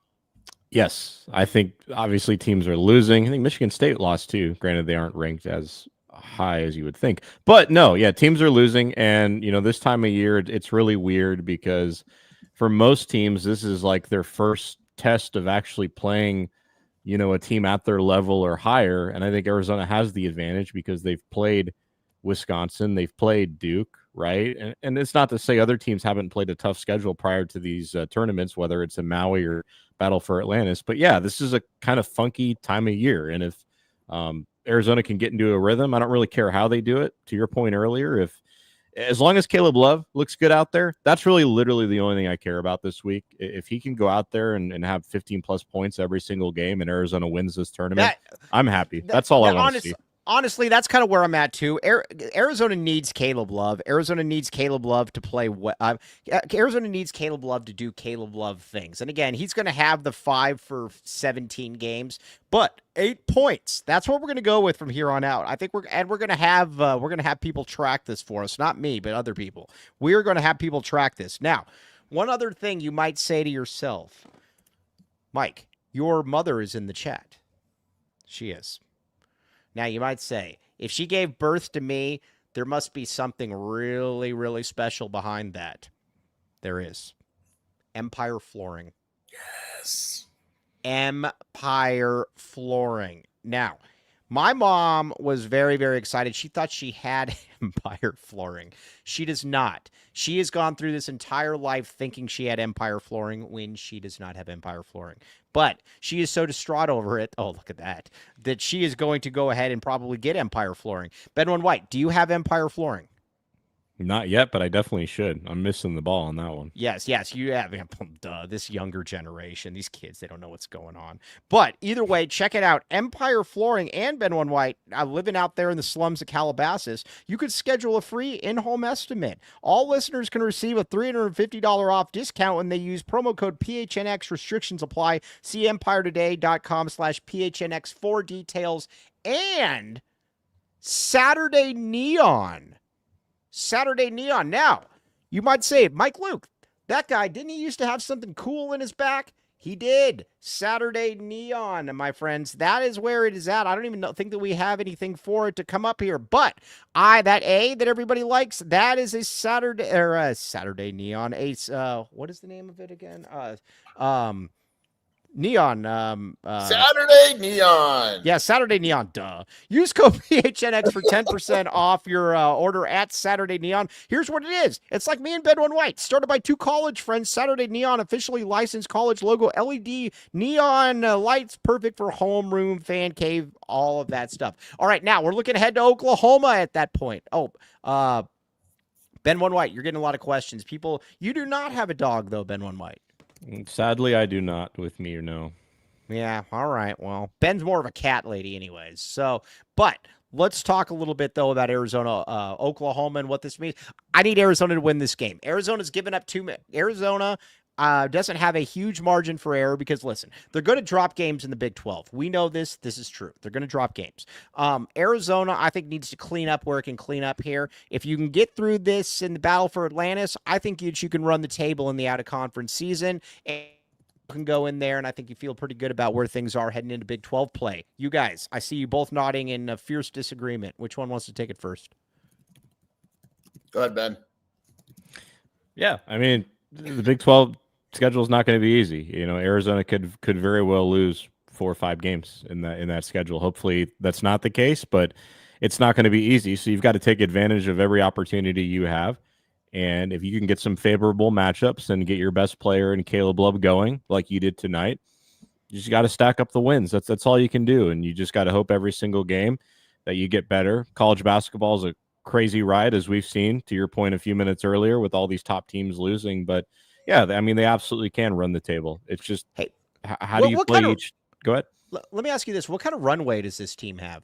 Yes, I think obviously teams are losing. I think Michigan State lost too. Granted, they aren't ranked as high as you would think. But no, yeah, teams are losing. And, this time of year, it's really weird because for most teams, this is like their first test of actually playing, a team at their level or higher. And I think Arizona has the advantage because they've played Wisconsin, they've played Duke, right? And it's not to say other teams haven't played a tough schedule prior to these tournaments, whether it's in Maui or Battle for Atlantis. But yeah, this is a kind of funky time of year. And if Arizona can get into a rhythm, I don't really care how they do it. To your point earlier, as long as Caleb Love looks good out there, that's really literally the only thing I care about this week. If he can go out there and have 15 plus points every single game and Arizona wins this tournament, I'm happy. That's all I want to see. Honestly, that's kind of where I'm at too. Arizona needs Caleb Love. Arizona needs Caleb Love to play. Arizona needs Caleb Love to do Caleb Love things. And again, he's going to have the 5 for 17 games, but 8 points. That's what we're going to go with from here on out. I think we're going to have people track this for us. Not me, but other people. We're going to have people track this. Now, one other thing you might say to yourself, Mike, your mother is in the chat. She is. Now, you might say, if she gave birth to me, there must be something really, really special behind that. There is. Empire Flooring. Yes. Empire Flooring. Now, my mom was very, very excited. She thought she had Empire Flooring. She does not. She has gone through this entire life thinking she had Empire Flooring when she does not have Empire Flooring. But she is so distraught over it. Oh, look at that. That she is going to go ahead and probably get Empire Flooring. Benwin White, do you have Empire Flooring? Not yet, but I definitely should. I'm missing the ball on that one. Yes, you have. This younger generation, these kids, they don't know what's going on. But either way, check it out. Empire Flooring and Ben One White, living out there in the slums of Calabasas, you could schedule a free in-home estimate. All listeners can receive a $350 off discount when they use promo code PHNX. Restrictions apply. See empiretoday.com/PHNX for details. And Saturday Neon. Now, you might say, Mike Luke, that guy, didn't he used to have something cool in his back? He did. Saturday Neon, my friends. That is where it is at. I don't even think that we have anything for it to come up here. But that A that everybody likes, that is a Saturday Neon. What is the name of it again? Neon. Saturday Neon. Yeah, Saturday Neon. Duh. Use code PHNX for 10% off your order at Saturday Neon. Here's what it is. It's like me and Bedouin White. Started by two college friends. Saturday Neon, officially licensed college logo, LED neon lights, perfect for homeroom, fan cave, all of that stuff. All right, now we're looking ahead to Oklahoma at that point. Ben One White, you're getting a lot of questions. People, you do not have a dog, though, Ben One White. Sadly, I do not, with me or no. Yeah, all right. Well, Ben's more of a cat lady anyways. So, but let's talk a little bit, though, about Arizona, Oklahoma, and what this means. I need Arizona to win this game. Arizona's given up Arizona doesn't have a huge margin for error because, listen, they're going to drop games in the Big 12. We know this. This is true. They're going to drop games. Arizona, I think, needs to clean up where it can clean up here. If you can get through this in the battle for Atlantis, I think you can run the table in the out-of-conference season and you can go in there, and I think you feel pretty good about where things are heading into Big 12 play. You guys, I see you both nodding in a fierce disagreement. Which one wants to take it first? Go ahead, Ben. Yeah, I mean, the Big 12 schedule is not going to be easy. Arizona could very well lose 4 or 5 games in that schedule. Hopefully that's not the case, but it's not going to be easy. So you've got to take advantage of every opportunity you have. And if you can get some favorable matchups and get your best player and Caleb Love going like you did tonight, you just got to stack up the wins. That's all you can do. And you just got to hope every single game that you get better. College basketball is a crazy ride, as we've seen, to your point a few minutes earlier, with all these top teams losing. But yeah, I mean, they absolutely can run the table. It's just, hey, how do you play each? Go ahead. Let me ask you this. What kind of runway does this team have?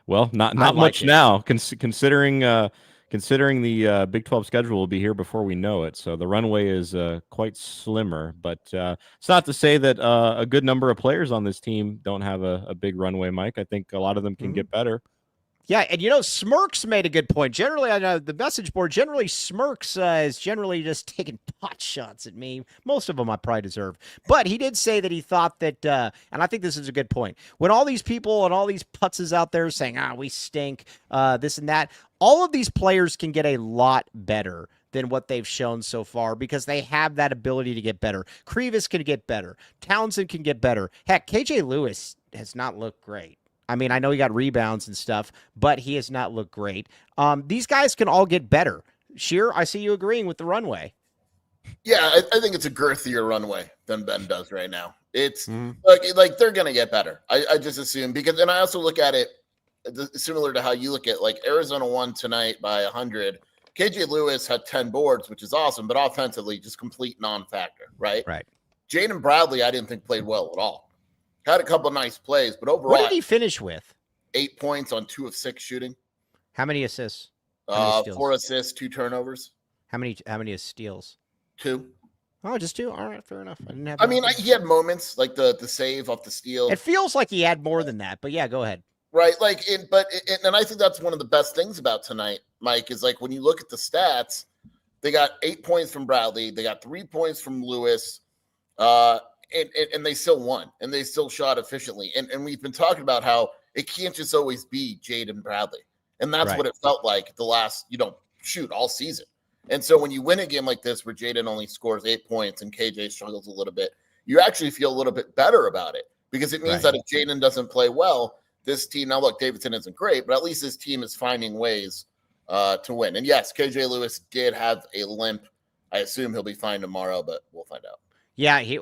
Well, not much now, considering considering the Big 12 schedule will be here before we know it. So the runway is quite slimmer, but it's not to say that a good number of players on this team don't have a big runway, Mike. I think a lot of them can get better. Yeah, and Smirks made a good point. Generally, on the message board, Smirks is generally just taking pot shots at me. Most of them I probably deserve. But he did say that he thought that, and I think this is a good point, when all these people and all these putzes out there saying, we stink, this and that, all of these players can get a lot better than what they've shown so far because they have that ability to get better. Krivas can get better. Townsend can get better. Heck, KJ Lewis has not looked great. I mean, I know he got rebounds and stuff, but he has not looked great. These guys can all get better. Sheer, I see you agreeing with the runway. Yeah, I think it's a girthier runway than Ben does right now. It's like they're going to get better. I just assume because, and I also look at it similar to how you look at like Arizona won tonight by 100. KJ Lewis had 10 boards, which is awesome, but offensively just complete non-factor, right? Right. Jaden Bradley, I didn't think played well at all. Had a couple of nice plays, but overall, what did he finish with? 8 points on 2 of 6 shooting. How many assists? 4 assists, 2 turnovers. How many steals? 2. Oh, just 2. All right, fair enough. I mean, he had moments like the save off the steal. It feels like he had more than that, but yeah, go ahead. Right, like, and I think that's one of the best things about tonight, Mike, is like when you look at the stats, they got 8 points from Bradley, they got 3 points from Lewis, and they still won, and they still shot efficiently. And we've been talking about how it can't just always be Jaden Bradley. And that's what it felt like the last, all season. And so when you win a game like this where Jaden only scores 8 points and KJ struggles a little bit, you actually feel a little bit better about it because it means that if Jaden doesn't play well, this team, now look, Davidson isn't great, but at least this team is finding ways to win. And yes, KJ Lewis did have a limp. I assume he'll be fine tomorrow, but we'll find out. Yeah, he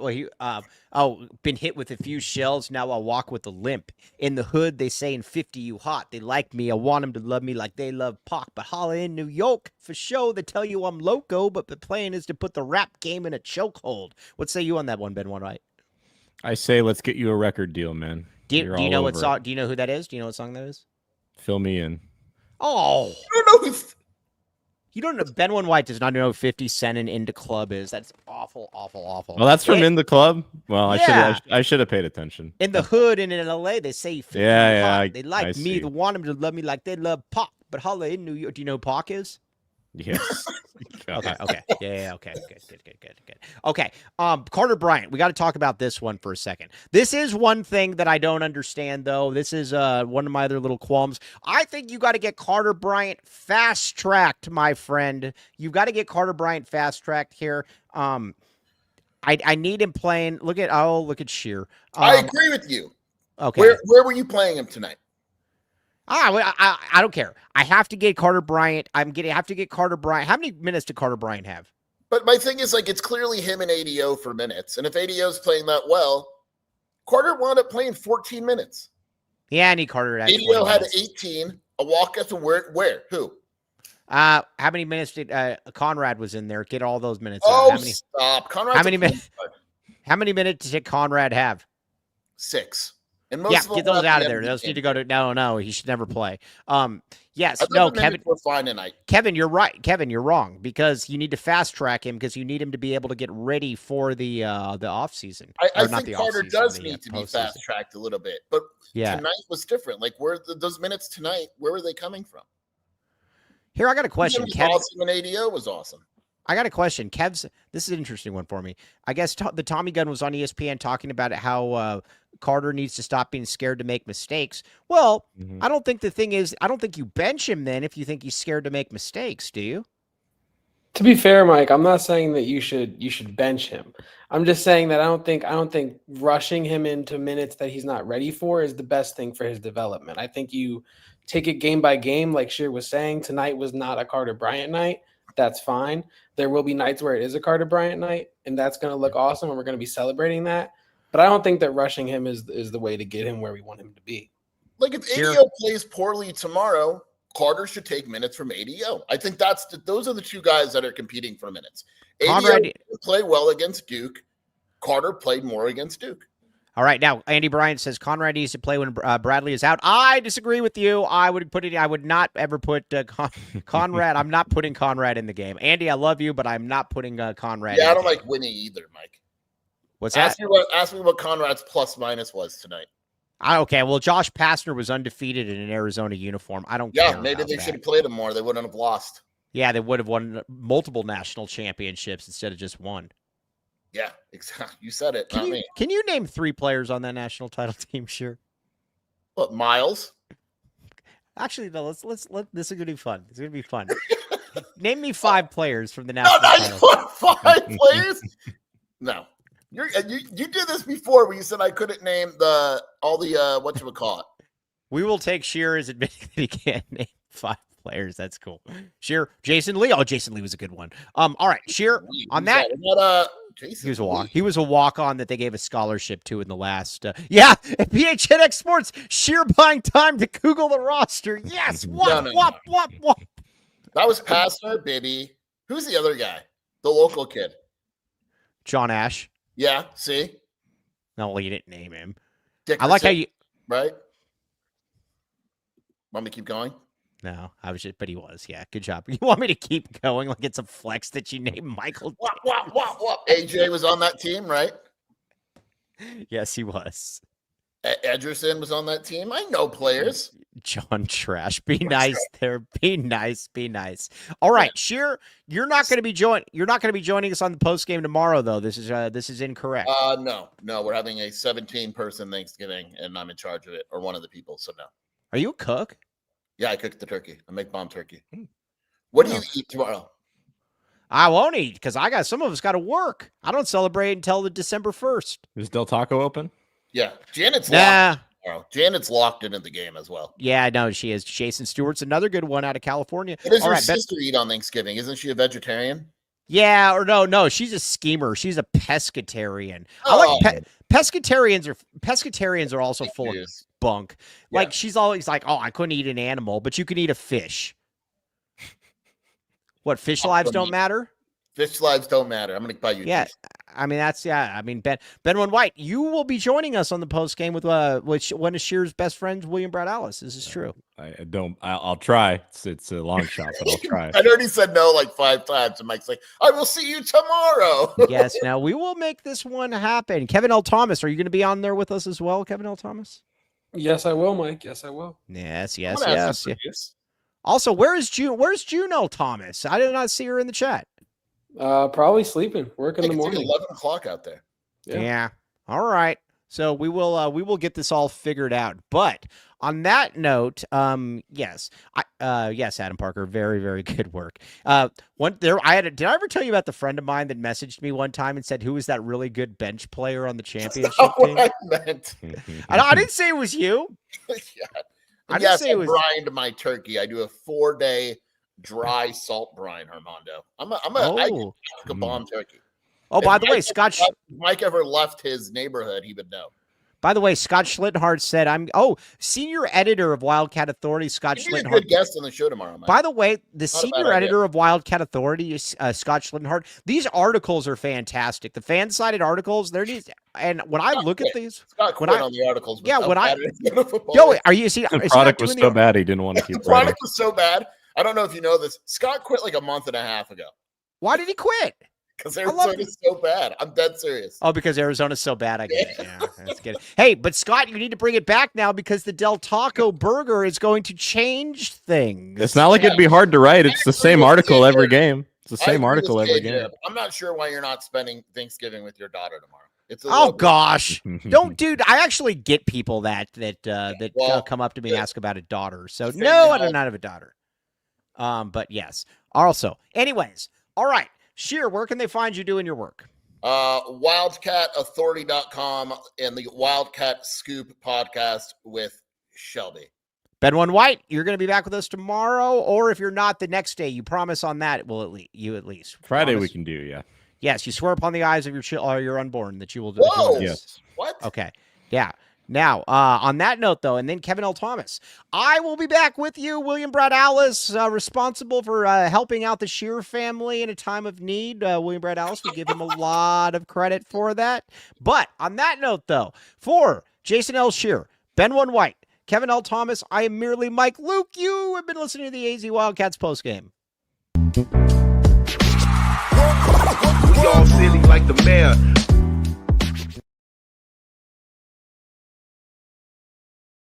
been hit with a few shells. Now I'll walk with a limp. In the hood, they saying 50 you hot. They like me. I want them to love me like they love Pac. But holla in New York for show. They tell you I'm loco, but the plan is to put the rap game in a chokehold. What say you on that one, Ben? One right? I say let's get you a record deal, man. Do you know what song? Do you know who that is? Do you know what song that is? Fill me in. Oh, I don't know. You don't know. Ben One White does not know who 50 Cent and In the Club is. That's awful, awful, awful. Well, that's from In the Club. Well, I should have paid attention. In the hood and in LA, they say 50 hot. They like me. They want them to love me like they love Pac. But holla in New York. Do you know who Pac is? Yes. Okay. Yeah. Okay. Good. Okay. Carter Bryant. We got to talk about this one for a second. This is one thing that I don't understand, though. This is one of my other little qualms. I think you got to get Carter Bryant fast-tracked, my friend. You've got to get Carter Bryant fast-tracked here. I need him playing. Look at Sheer. I agree with you. Okay. Where were you playing him tonight? I don't care. I have to get Carter Bryant. I have to get Carter Bryant. How many minutes did Carter Bryant have? But my thing is, like, it's clearly him and ADO for minutes. And if ADO's playing that well, Carter wound up playing 14 minutes. Yeah, I need Carter. ADO had 18. Awaka to where? Who? How many minutes did Conrad was in there? Get all those minutes. Stop. Conrad. How many minutes did Conrad have? 6. And most get those out of there. Those need to go to no. He should never play. Yes, no, Kevin. We're fine tonight. Kevin, you're right. Kevin, you're wrong because you need to fast track him because you need him to be able to get ready for the off season. I think Carter does need to be fast tracked a little bit, but tonight was different. Like those minutes tonight, where were they coming from? Here, I got a question. Kevin, awesome and ADO was awesome. I got a question. This is an interesting one for me. I guess the Tommy Gun was on ESPN talking about how Carter needs to stop being scared to make mistakes. Well, I don't think the thing is, I don't think you bench him then if you think he's scared to make mistakes, do you? To be fair, Mike, I'm not saying that you should bench him. I'm just saying that I don't think rushing him into minutes that he's not ready for is the best thing for his development. I think you take it game by game, like Sheer was saying. Tonight was not a Carter Bryant night. That's fine. There will be nights where it is a Carter Bryant night, and that's going to look awesome, and we're going to be celebrating that. But I don't think that rushing him is the way to get him where we want him to be. Like if ADO plays poorly tomorrow, Carter should take minutes from ADO. I think those are the two guys that are competing for minutes. ADO play well against Duke. Carter played more against Duke. All right, now Andy Bryant says Conrad needs to play when Bradley is out. I disagree with you. I would not ever put Conrad. I'm not putting Conrad in the game. Andy, I love you, but I'm not putting Conrad. Yeah, in I don't the game. like winning either, Mike. What's that? Ask me what Conrad's plus minus was tonight. Okay, well, Josh Pastner was undefeated in an Arizona uniform. I don't care. Yeah, maybe they that. should have played him more. They wouldn't have lost. Yeah, they would have won multiple national championships instead of just one. Yeah, exactly. You said it, not me. Can you name 3 players on that national title team? Sure. What, Miles? Actually, no. Let's. This is gonna be fun. It's gonna be fun. Name me 5 players from the national title. No, 5 players. No, you did this before when you said I couldn't name all the whatchamacallit. We will take Shearer's admitting that he can't name 5 players. That's cool. Shearer, Jason Lee. Oh, Jason Lee was a good one. All right, Shearer. On that, Jason he was a Lee. walk. He was a walk-on that they gave a scholarship to in the last. Yeah, at PHNX Sports, Shearer buying time to Google the roster. Yes, wop. That was Pastner, baby. Who's the other guy? The local kid. John Ash. Yeah, see? No, you didn't name him. Dickerson, I like how you. right? Want me to keep going? No, I was just, but he was. Yeah, good job. You want me to keep going like it's a flex that you named Michael? Wop. AJ was on that team, right? Yes, he was. Ederson was on that team. I know players. John Trash. Be nice there. Be nice. All right, Shearer, you're not going to be joining us on the post game tomorrow, though. This is incorrect. No, we're having a 17-person Thanksgiving, and I'm in charge of it, or one of the people. So no. Are you a cook? Yeah, I cooked the turkey. I make bomb turkey. What do you eat tomorrow? I won't eat because some of us got to work. I don't celebrate until the December 1st. Is Del Taco open? Yeah, Janet's locked. Janet's locked into the game as well. Yeah, I know she is. Jason Stewart's another good one out of California. What does her sister eat on Thanksgiving? Isn't she a vegetarian? Yeah, or no, she's a schemer. She's a pescatarian. I like pescatarians are also full of bunk. Yeah. Like she's always like, "Oh, I couldn't eat an animal, but you can eat a fish." What, fish lives don't matter? Fish lives don't matter. I'm going to buy you. Yeah, I mean Ben White, you will be joining us on the post game with one of Shearer's best friends, William Brad Ellis. This is true. I'll try. It's a long shot, but I'll try. I already said no like 5 times, and Mike's like, "I will see you tomorrow." Yes, now we will make this one happen. Kevin L. Thomas, are you going to be on there with us as well, Kevin L. Thomas? Yes, I will, Mike. Yes, I will. Yes. Also, where's Juno Thomas? I did not see her in the chat. Probably sleeping, working in the morning. 11 o'clock out there. Yeah. All right. So we will get this all figured out. But on that note, yes, Adam Parker, very, very good work. Did I ever tell you about the friend of mine that messaged me one time and said, "Who is that really good bench player on the championship team?" What I meant. I didn't say it was you. Yeah. I didn't say it was. Brined my turkey. I do a 4-day dry salt brine, Armando. I cook a bomb turkey. Oh, by the way, Scott. If Mike ever left his neighborhood, he would know. By the way, Scott Schlittenhardt said, senior editor of Wildcat Authority, Scott Schlittenhardt. Be a good guest on the show tomorrow, Mike. By the way, the senior editor of Wildcat Authority is Scott Schlittenhardt. These articles are fantastic. The fan-sided articles, and when I look at these, Scott quit on the articles. Yeah, are you see? The product was so bad he didn't want to keep. The product was so bad. I don't know if you know this. Scott quit like a month and a half ago. Why did he quit? Because Arizona's so bad. I'm dead serious. Oh, because Arizona's so bad. I get it. Yeah, that's good. Hey, but Scott, you need to bring it back now because the Del Taco burger is going to change things. It's not like it'd be hard to write. It's the same article every game. It's the same article every game. I'm not sure why you're not spending Thanksgiving with your daughter tomorrow. Oh gosh, dude. I actually get people that come up to me and ask about a daughter. So no, I do not have a daughter. But yes. Also, anyways, all right. Shearer, where can they find you doing your work? WildcatAuthority.com and the Wildcat Scoop podcast with Shelby. Ben White, you're going to be back with us tomorrow, or if you're not, the next day. You promise on that, you at least. Friday promise. We can do, yeah. Yes, you swear upon the eyes of your unborn that you will do. Whoa! Yes. What? Okay. Yeah. Now, on that note, though, and then Kevin L. Thomas, I will be back with you. William Brad Alice, responsible for helping out the Shear family in a time of need. William Brad Alice, we give him a lot of credit for that. But on that note, though, for Jason L. Shear, Ben One White, Kevin L. Thomas, I am merely Mike Luke. You have been listening to the AZ Wildcats postgame. We all silly like the mayor.